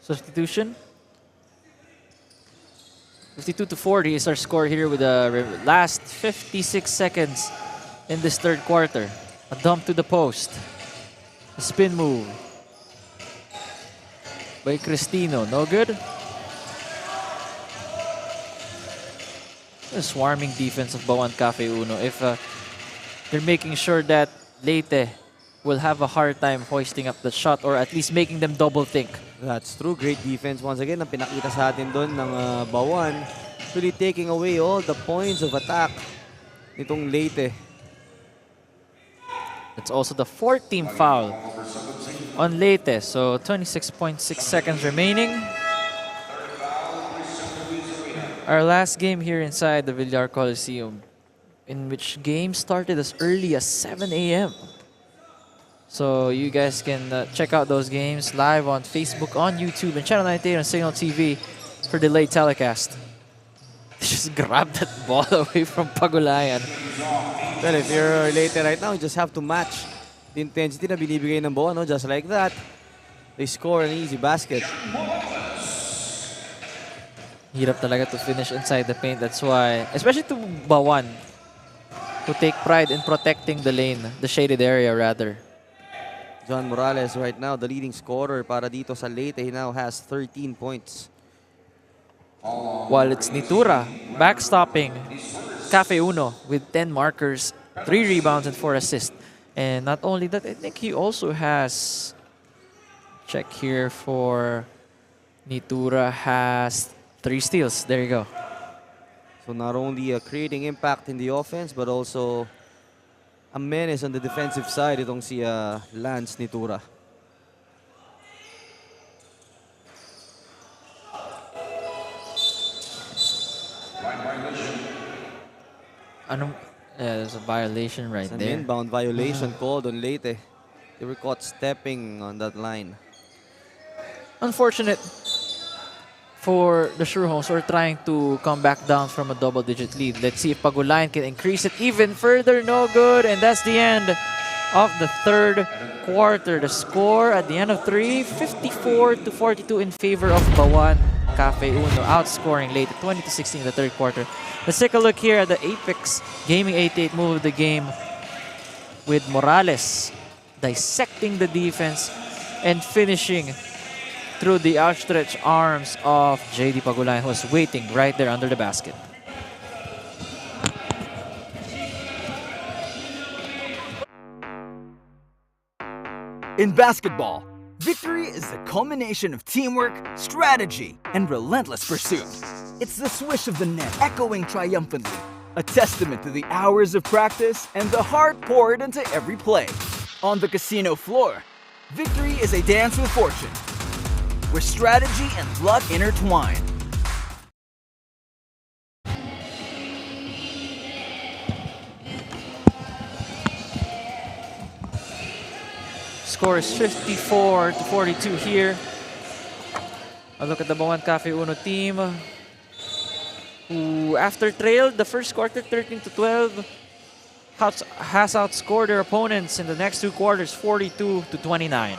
Substitution. 52-40 is our score here with the last 56 seconds in this third quarter. A dump to the post. A spin move by Cristino. No good. A swarming defense of BAUAN Cafe Uno. If they're making sure that Leyte will have a hard time hoisting up the shot or at least making them double think. That's true. Great defense once again ang pinakita sa atin doon ng BAUAN. Really taking away all the points of attack nitong Leyte. It's also the fourth team foul on Leyte. So 26.6 seconds remaining. Our last game here inside the Villar Coliseum, in which game started as early as 7 a.m. So you guys can check out those games live on Facebook, on YouTube, and Channel 98 on Signal TV for delayed telecast. Just grab that ball away from Pagulayan. Well, if you're Leyte right now, you just have to match the intensity na binibigay ng BAUAN, no? Just like that. They score an easy basket. Hirap talaga to finish inside the paint. That's why, especially to BAUAN, who take pride in protecting the lane, the shaded area rather. John Morales right now, the leading scorer para dito sa Leyte. He now has 13 points. While it's Nitura backstopping Cafe Uno with 10 markers, 3 rebounds, and 4 assists. And not only that, I think he also has, check here for Nitura, has 3 steals. There you go. So not only creating impact in the offense, but also a menace on the defensive side itong si Lance Nitura. There's a violation right An there. inbound violation called on Leyte. They were caught stepping on that line. Unfortunate for the Surehomes who are trying to come back down from a double-digit lead. Let's see if Pagulayan can increase it even further. No good. And that's the end of the third quarter. The score at the end of 3, 54-42 in favor of BAUAN Cafe Uno, outscoring Leyte 20-16 in the third quarter. Let's take a look here at the Apex Gaming 88 move of the game with Morales dissecting the defense and finishing through the outstretched arms of JD Pagulayan, who was waiting right there under the basket. In basketball, victory is the culmination of teamwork, strategy, and relentless pursuit. It's the swish of the net echoing triumphantly, a testament to the hours of practice and the heart poured into every play. On the casino floor, victory is a dance with fortune, where strategy and luck intertwine. Score is 54-42 here. A look at the BAUAN Cafe Uno team, who after trailed the first quarter 13-12, has outscored their opponents in the next 2 quarters 42-29.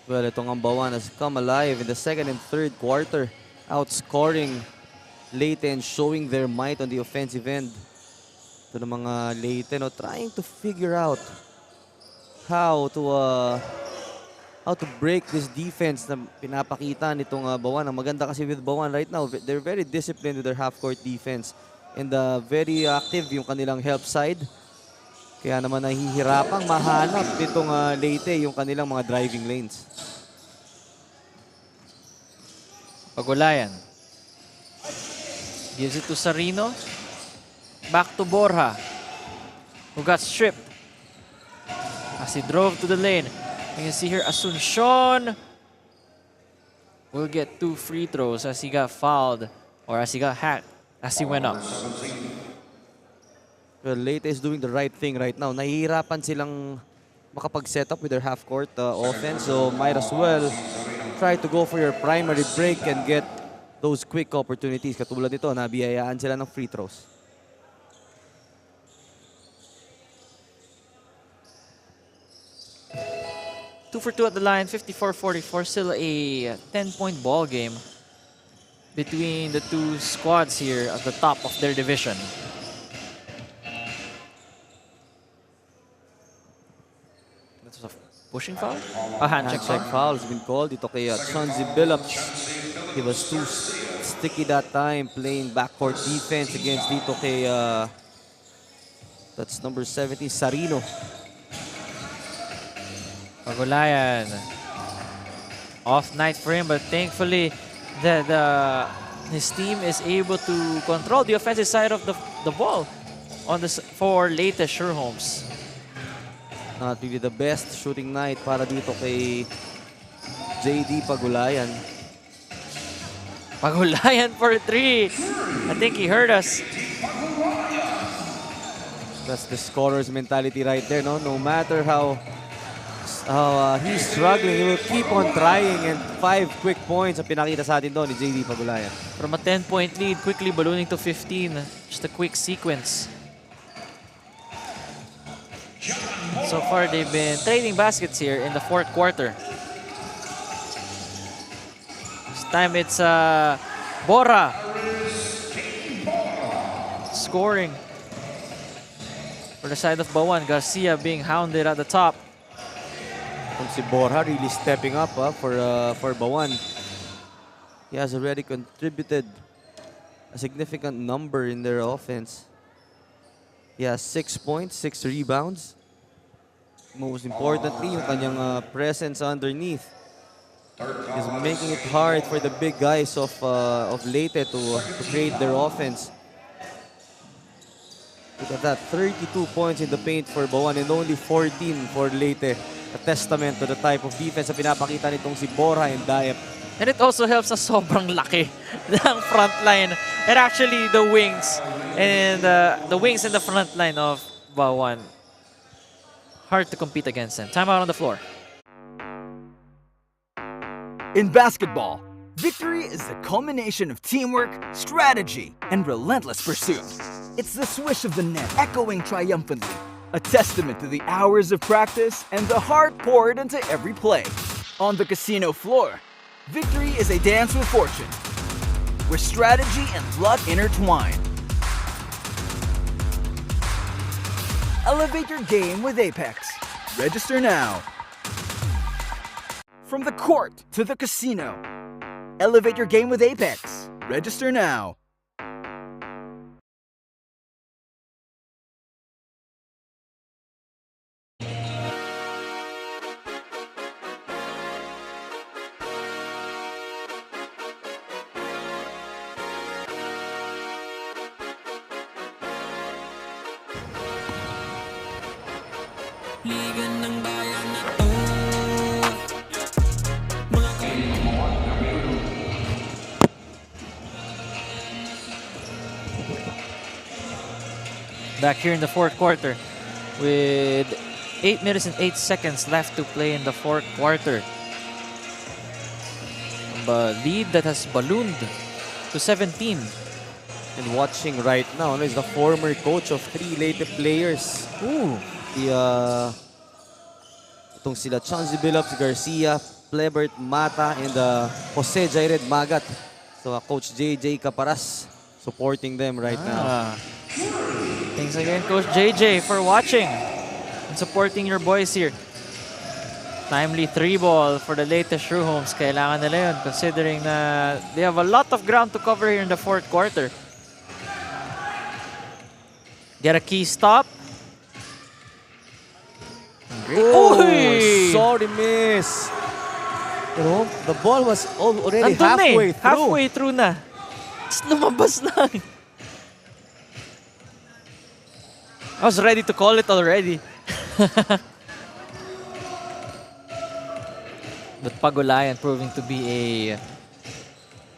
Well, itong ang BAUAN has come alive in the second and third quarter, outscoring Leyte and showing their might on the offensive end. Ito ng mga Leyte, no, trying to figure out how to break this defense na pinapakita nitong BAUAN. Ang maganda kasi with BAUAN right now, they're very disciplined with their half-court defense and very active yung kanilang help side. Kaya naman nahihirapang mahanap nitong Leyte yung kanilang mga driving lanes. Pagulayan gives it to Sarino. Back to Borja, who got stripped as he drove to the lane. You can see here Asuncion will get 2 free throws as he got fouled, or as he got hacked as he went up. Well, Leyte is doing the right thing right now. Nahihirapan silang makapag-set up with their half-court offense, so might as well try to go for your primary break and get those quick opportunities. Katulad nito, nabiyayaan sila ng free throws. Two for two at the line, 54-44. Still a 10-point ball game between the two squads here at the top of their division. That was a pushing foul? A hand check foul. Foul has been called. Ito kay Chauncey Billups. He was too sticky that time playing backcourt defense against dito kay that's number 70, Sarino. Pagulayan. Off night for him, but thankfully his team is able to control the offensive side of the ball on for LEYTE Surehomes. Not really the best shooting night para dito kay JD Pagulayan. Pagulayan for 3. I think he heard us. That's the scorer's mentality right there, no? No matter how he's struggling, he will keep on trying, and 5 quick points ang pinakita sa atin doon ni JD Pagulayan. From a 10-point lead, quickly ballooning to 15. Just a quick sequence. So far, they've been trading baskets here in the fourth quarter. This time it's Bora scoring for the side of BAUAN. Garcia being hounded at the top. Si Borja really stepping up for BAUAN. He has already contributed a significant number in their offense. He has 6 points, 6 rebounds. Most importantly, yung kanyang presence underneath is making it hard for the big guys of LEYTE to create their offense. Look at that, 32 points in the paint for BAUAN and only 14 for LEYTE. A testament to the type of defense na pinapakita nitong si Borja and Diep. And it also helps na sobrang laki ng front line. And actually, the wings and the wings in the front line of BAUAN. Hard to compete against them. Timeout on the floor. In basketball, victory is the culmination of teamwork, strategy, and relentless pursuit. It's the swish of the net echoing triumphantly, a testament to the hours of practice and the heart poured into every play. On the casino floor, victory is a dance with fortune, where strategy and luck intertwine. Elevate your game with Apex. Register now. From the court to the casino, elevate your game with Apex. Register now. Back here in the fourth quarter with 8 minutes and 8 seconds left to play in the fourth quarter. The lead that has ballooned to 17. And watching right now is the former coach of 3 LEYTE players. Ooh. Itong sila Chauncey Billups, Garcia, Plebert Mata, and Jose Jaired Magat. So Coach JJ Caparas supporting them right now. Thanks again, Coach JJ, for watching and supporting your boys here. Timely 3-ball for the LEYTE Surehomes. Kailangan nila yun considering na they have a lot of ground to cover here in the fourth quarter. Get a key stop. Oh, sorry miss. Pero the ball was already halfway through. Halfway through na. Just lumabas lang. I was ready to call it already. But Pagulayan proving to be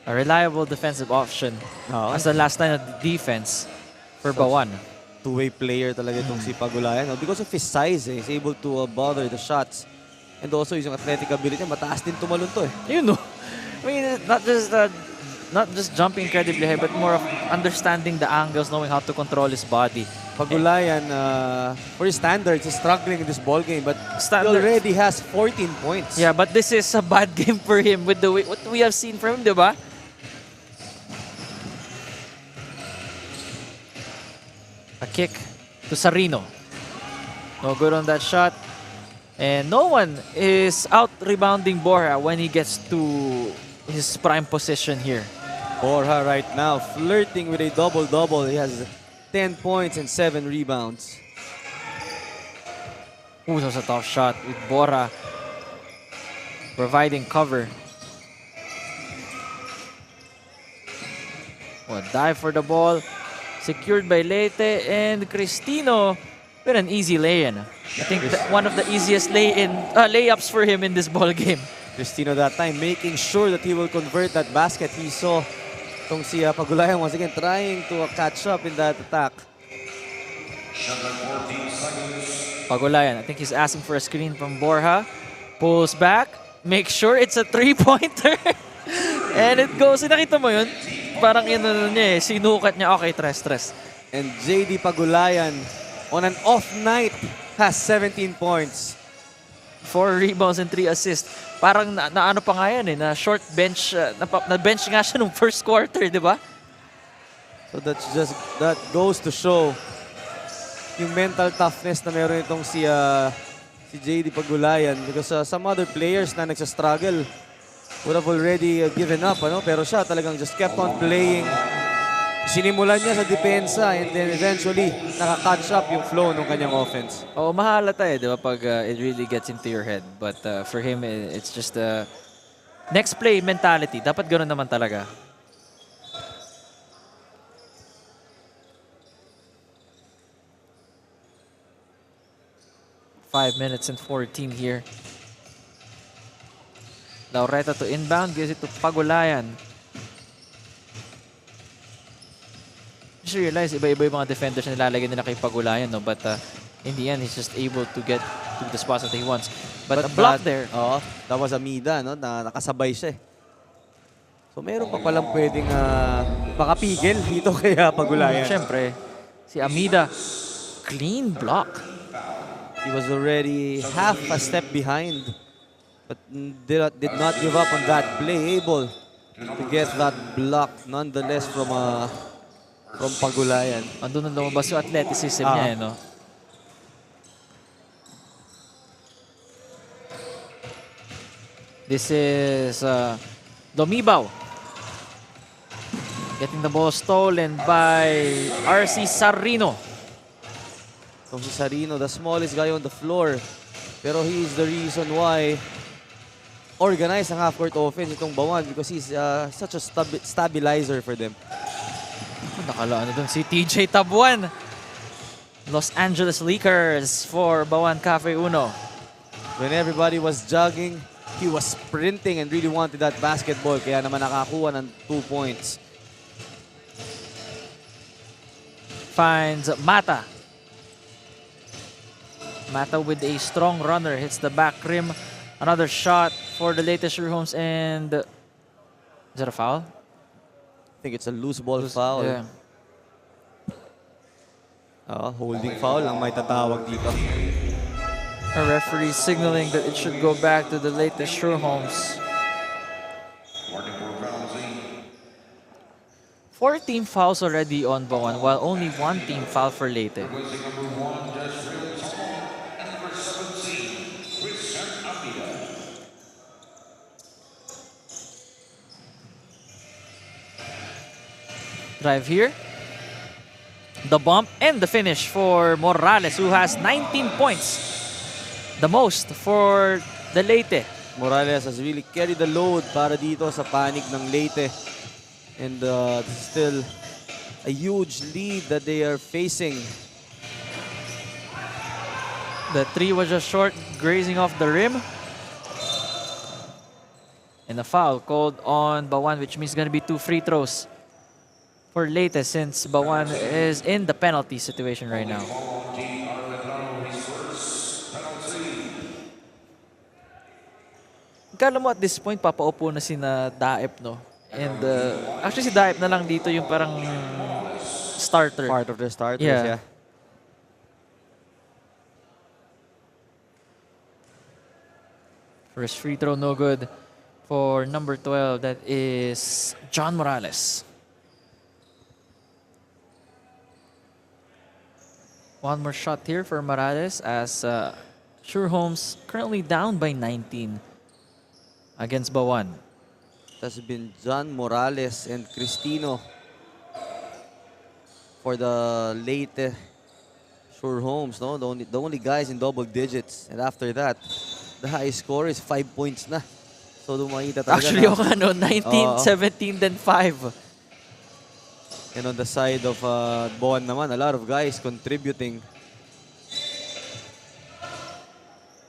a reliable defensive option as the last line of defense for BAUAN. Two-way player talaga itong si Pagulayan. Because of his size, he's able to bother the shots. And also, yung athletic ability, mataas din tumalon to eh. You know, I mean, not just not just jumping incredibly high, but more of understanding the angles, knowing how to control his body. Pagulayan, for his standards, is struggling in this ball game, but he Standard- already has 14 points. Yeah, but this is a bad game for him with the way, what we have seen from him, di ba? A kick to Sarino. No good on that shot. And no one is out rebounding Borja when he gets to his prime position here. Borja right now flirting with a double-double. He has 10 points and 7 rebounds. Ooh, that was a tough shot with Borja providing cover. Oh, dive for the ball. Secured by Leyte and Cristino with an easy lay-in. I think one of the easiest layups for him in this ball game. Cristino that time making sure that he will convert that basket. He saw itong si Pagulayan once again trying to catch up in that attack. Pagulayan, I think he's asking for a screen from Borja. Pulls back. Make sure it's a three-pointer. And it goes. Nakita mo yun? Parang yun niya eh. Sinukat niya. Okay, tres. And JD Pagulayan on an off night has 17 points. 4 rebounds and 3 assists. Parang na ano pa nga yan eh, na short bench, na bench nga siya nung first quarter, di ba? So that goes to show yung mental toughness na meron itong si JD Pagulayan, because some other players na nagsastruggle would have already given up, ano? Pero siya talagang just kept on playing. Sinimulan niya sa depensa and then eventually naka-catch up yung flow ng kanyang offense. Oo, mahalata eh, di ba? Pag it really gets into your head. But for him, it's just next play mentality. Dapat ganoon naman talaga. Five minutes and 14 here. Laureta to inbound, gives it to Pagulayan. Just realize, iba-iba yung mga defenders na nilalagay nila kay Pagulayan, no? But in the end, he's just able to get to the spots that he wants. But a block there. Oh, that was Amida, no? Na nakasabay siya eh. So meron pa palang pwedeng makapigil dito kay Pagulayan. Siyempre, si Amida, clean block. He was already half a step behind, but did not give up on that play. Able to get that block nonetheless from Pagulayan. Andun na lumabas yung athleticism niya, no? This is Domibaw. Getting the ball stolen by RC Sarino. So si Sarino, the smallest guy on the floor. Pero he is the reason why organized ang half-court offense itong BAUAN, because he's such a stabilizer for them. Nakalaan na dun si TJ Tabuan. Los Angeles Lakers for BAUAN Cafe Uno. When everybody was jogging, he was sprinting and really wanted that basketball. Kaya naman nakakuha ng 2 points. Finds Mata. Mata with a strong runner. Hits the back rim. Another shot for the latest Sherhomes, and is that a foul? I think it's a loose ball foul. Yeah. Holding foul ang may tatawag dito. A referee signaling that it should go back to the latest Sherhomes. 4 team fouls already on BAUAN, while only 1 team foul for Leyte. Drive here. The bump and the finish for Morales, who has 19 points. The most for the Leyte. Morales has really carried the load para dito sa panig ng Leyte. And this is still a huge lead that they are facing. The 3 was just short, grazing off the rim. And a foul called on BAUAN, which means going to be 2 free throws for Leyte, since BAUAN is in the penalty situation right now. Kala mo at this point, papaupo na sina Daep, no? And actually si Daip na lang dito yung parang starter. Part of the starters, Yeah. yeah. First free throw, no good for number 12. That is John Morales. One more shot here for Morales as Sure Homes currently down by 19 against BAUAN. That's been John Morales and Cristino for the late Sure Homes, no? The only guys in double digits. And after that, the highest score is 5 points na. So dumakita talaga Actually, na. yung ano, 19, 17, then 5. And on the side of BAUAN naman, a lot of guys contributing.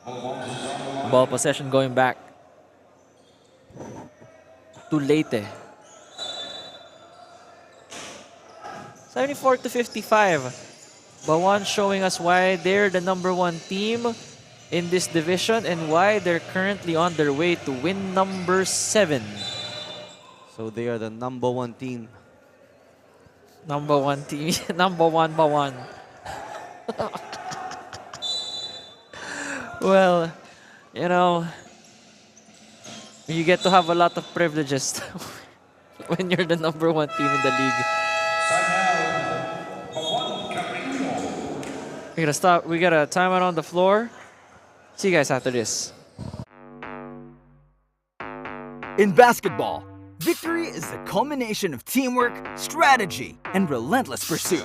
Ball possession going back to Leyte. 74 to 55. BAUAN showing us why they're the #1 team in this division and why they're currently on their way to win number 7. So they are the #1 team. #1 team. #1 BAUAN. Well, you know, you get to have a lot of privileges when you're the #1 team in the league. We gotta stop. We got a timeout on the floor. See you guys after this. In basketball, victory is the culmination of teamwork, strategy, and relentless pursuit.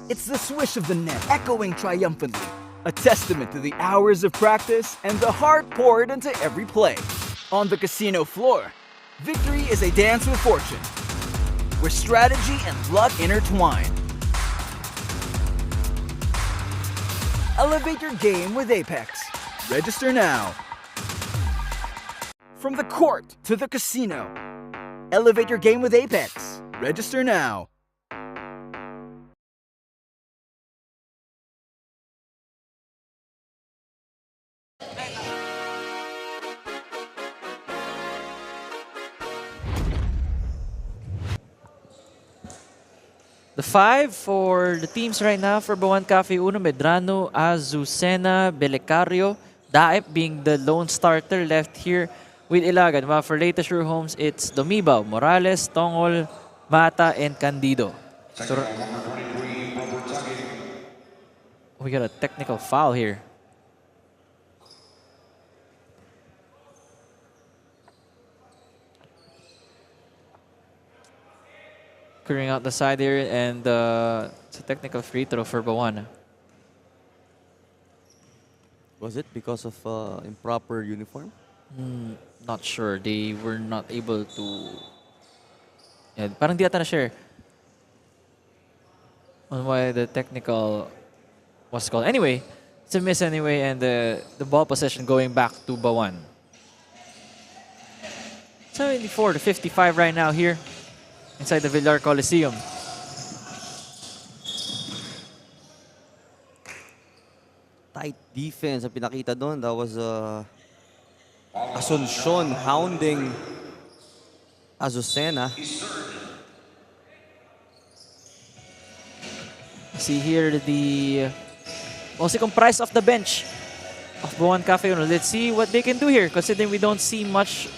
It's the swish of the net echoing triumphantly, a testament to the hours of practice and the heart poured into every play. On the casino floor, victory is a dance with fortune, where strategy and luck intertwine. Elevate your game with Apex. Register now. From the court to the casino, elevate your game with Apex. Register now. The 5 for the teams right now for BAUAN Cafe Uno, Medrano, Azucena, Belicario, Daip being the lone starter left here with Ilagan. While for Leyte Sure Homes, it's Domibao, Morales, Tongol, Mata, and Candido. So, we got a technical foul here. Clearing out the side here, and it's a technical free throw for BAUAN. Was it because of improper uniform? Not sure. They were not able to... Yeah, parang di ata na-share on why the technical was called. Anyway, it's a miss anyway, and the ball possession going back to BAUAN. 74 to 55 right now here inside the Villar Coliseum. Tight defense ang pinakita doon. That was Asuncion hounding Azucena. See here the mostly comprised of the bench of BAUAN Cafe Uno. Let's see what they can do here, considering we don't see much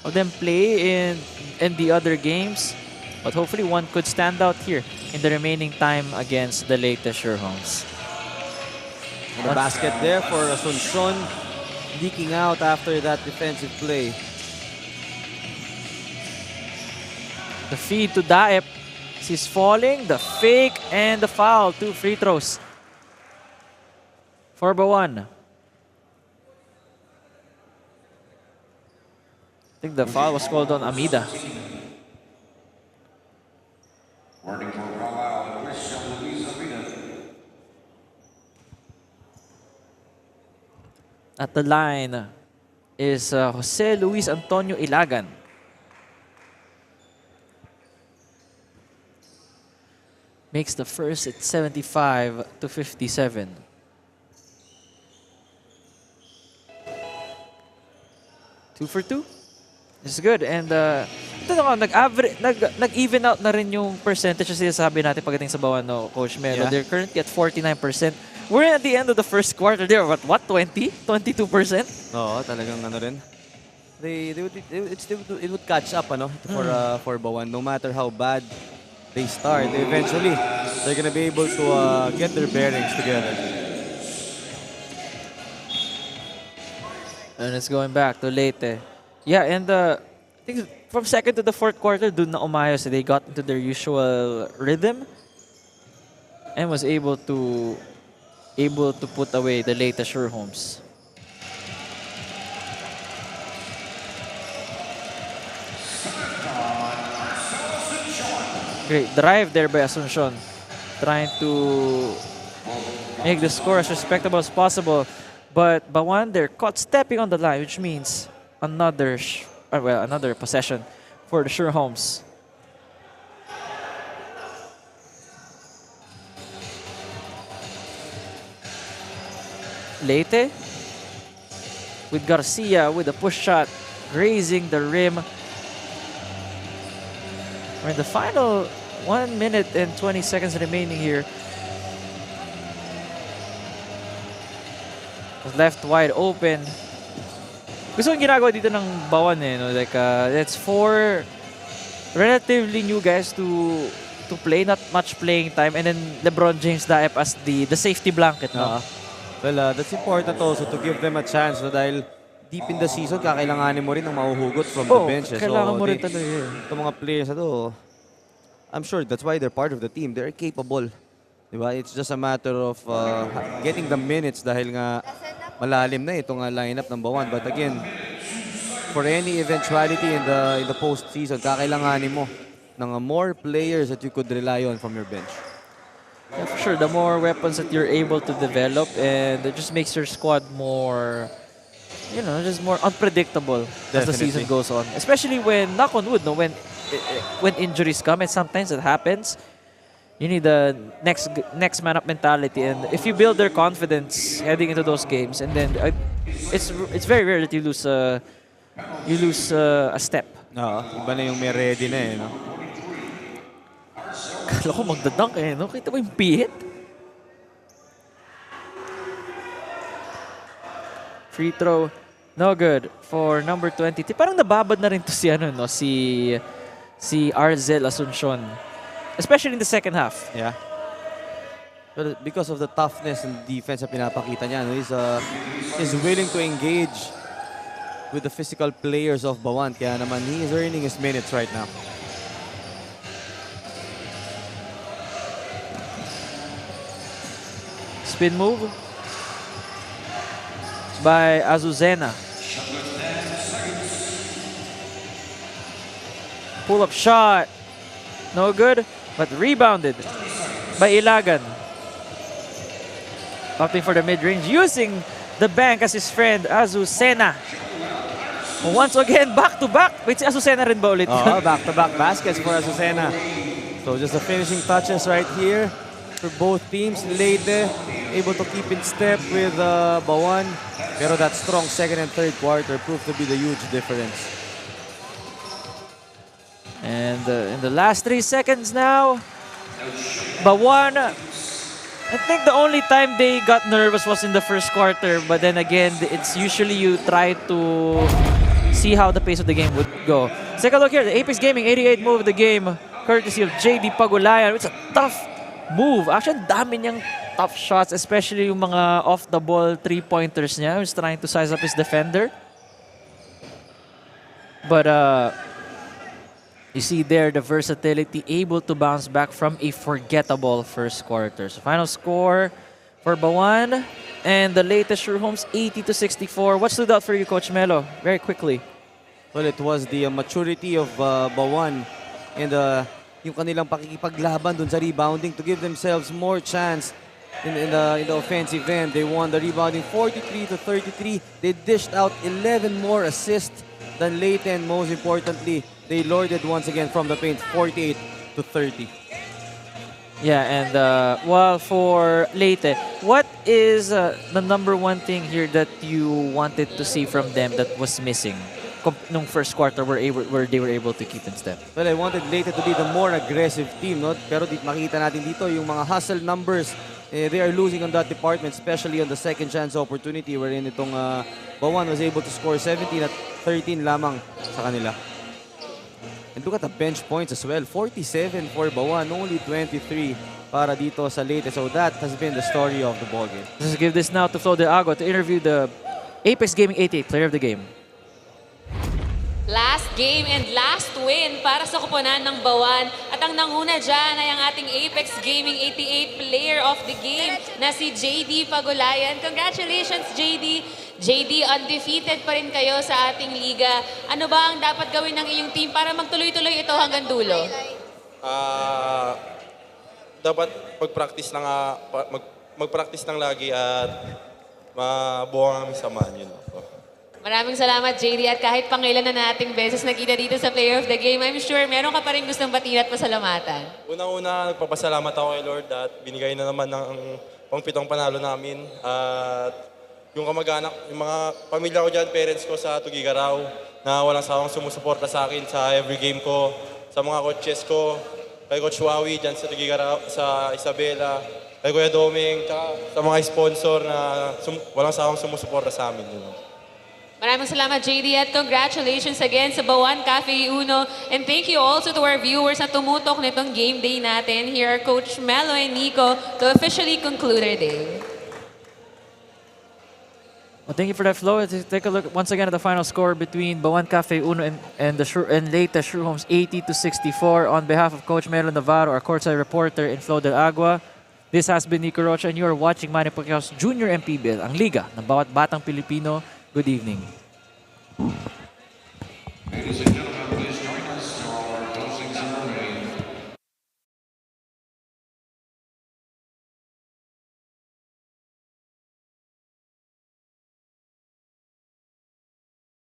of them play in the other games. But hopefully one could stand out here in the remaining time against the Leyte Sure Homes. And the basket there for Asuncion, leaking out after that defensive play. The feed to Daip. He's falling, the fake, and the foul. 2 free throws for BAUAN. I think the foul was called on Amida. At the line is Jose Luis Antonio Ilagan. Makes the first at 75 to 57. Two for two. This is good. And ito na nag-even out na rin yung percentage na sinasabi natin pagdating sa BAUAN, no, Coach Melo. Yeah. They're currently at 49%. We're at the end of the first quarter. They're at what, 20? 22%? Oo, talagang ano rin. It would catch up for BAUAN. No matter how bad they start, eventually they're gonna be able to get their bearings together. And it's going back to Leyte. Yeah, and I think from second to the fourth quarter, dun na umayos. They got into their usual rhythm and was able to put away the Leyte Sure Homes. Great drive there by Asuncion, trying to make the score as respectable as possible. But BAUAN, they're caught stepping on the line, which means another possession for the Sure Homes. Leyte with Garcia with a push shot, grazing the rim. We're in the final 1 minute and 20 seconds remaining here. Left wide open. Gusto kong ginagawa dito ng BAUAN no? Like, it's for relatively new guys to play, not much playing time, and then LeBron James daep as the safety blanket. No? Well, that's important also to give them a chance dahil deep in the season, kakailanganin mo rin ng mahuhugot from the bench. Kailangan mo rin talaga yun. Itong mga players na to, I'm sure that's why they're part of the team. They're capable. Diba? It's just a matter of getting the minutes dahil nga malalim na itong lineup ng BAUAN. But again, for any eventuality in the postseason, kakailanganin mo ng more players that you could rely on from your bench. Yeah, for sure, the more weapons that you're able to develop, and it just makes your squad more, just more unpredictable as the season goes on. Especially when, knock on wood, when injuries come, and sometimes it happens, you need the next man up mentality, and if you build their confidence heading into those games, and then it's very rare that you lose a step. Iba na yung may ready na no? Kala ko magdadunk no? Kita mo yung pihit? Free throw, no good for number 20. Parang nababad na rin to si Arzel Asuncion. Especially in the second half. Yeah. But because of the toughness and defense na pinapakita niya, he's willing to engage with the physical players of BAUAN. Kaya naman, he is earning his minutes right now. Spin move by Azucena. Pull-up shot. No good, but rebounded by Ilagan. Opting for the mid-range, using the bank as his friend, Azucena. Once again, back-to-back. Wait, si Azucena rin ba ulit? Back-to-back baskets for Azucena. So just the finishing touches right here for both teams. Leyte able to keep in step with BAUAN. Pero that strong second and third quarter proved to be the huge difference. And in the last 3 seconds now, BAUAN, I think the only time they got nervous was in the first quarter. But then again, it's usually you try to see how the pace of the game would go. Let's take a look here. The Apex Gaming 88 move of the game, courtesy of JD Pagulayan. It's a tough move. Actually, dami niyang tough shots, especially yung mga off-the-ball three-pointers niya. He's trying to size up his defender. But you see there the versatility, able to bounce back from a forgettable first quarter. So final score for BAUAN and the latest Sure Homes 80-64. What stood out for you, Coach Melo? Very quickly. Well, it was the maturity of BAUAN and yung kanilang pakikipaglaban dun sa rebounding to give themselves more chance in the offensive end. They won the rebounding 43-33. They dished out 11 more assists than Leyte, and most importantly, they lorded once again from the paint 48-30. Yeah, and well, for Leyte, what is the number one thing here that you wanted to see from them that was missing? nung first quarter where they were able to keep in step. Well, I wanted Leyte to be the more aggressive team, no? Pero makita natin dito yung mga hustle numbers, they are losing on that department, especially on the second chance opportunity wherein itong BAUAN was able to score 17 at 13 lamang sa kanila. And look at the bench points as well. 47 for BAUAN, only 23 para dito sa Leyte. So that has been the story of the ballgame. Let's give this now to Flo de Agua to interview the Apex Gaming 88 player of the game. Last game and last win para sa koponan ng BAUAN. At ang nanguna dyan ay ang ating Apex Gaming 88 player of the game na si JD Pagulayan. Congratulations, JD! JD, undefeated pa rin kayo sa ating liga. Ano ba ang dapat gawin ng iyong team para magtuloy-tuloy ito hanggang dulo? Dapat mag-practice lang, mag-practice lang lagi at mabuo ang aming samahan yun. Maraming salamat, JD. At kahit pangilan na nating beses nakita dito sa Player of the Game, I'm sure meron ka pa rin gustong batiin at pasalamatan. Unang-una, nagpapasalamat ako kay Lord at binigay na naman ng pang-pitong panalo namin. At yung kamag-anak, yung mga pamilya ko dyan, parents ko sa Tugigaraw, na walang sawang sumusuporta sa akin sa every game ko, sa mga coaches ko, kay Coach Wawi dyan sa Tugigaraw, sa Isabela, kay Kuya Doming, sa mga sponsor na walang sawang sumusuporta sa amin. You know. Maraming salamat, JD, at congratulations again sa BAUAN Cafe Uno. And thank you also to our viewers na tumutok nitong game day natin. Here are Coach Melo and Nico to officially conclude our day. Well, thank you for that, Flo. Let's take a look once again at the final score between BAUAN Cafe Uno and Leyte Homes 80-64. On behalf of Coach Melo Navarro, our courtside reporter, and Flo del Agua, this has been Nico Rocha, and you are watching Manny Pacquiao's Junior MPBL, ang liga ng bawat batang Pilipino. Good evening.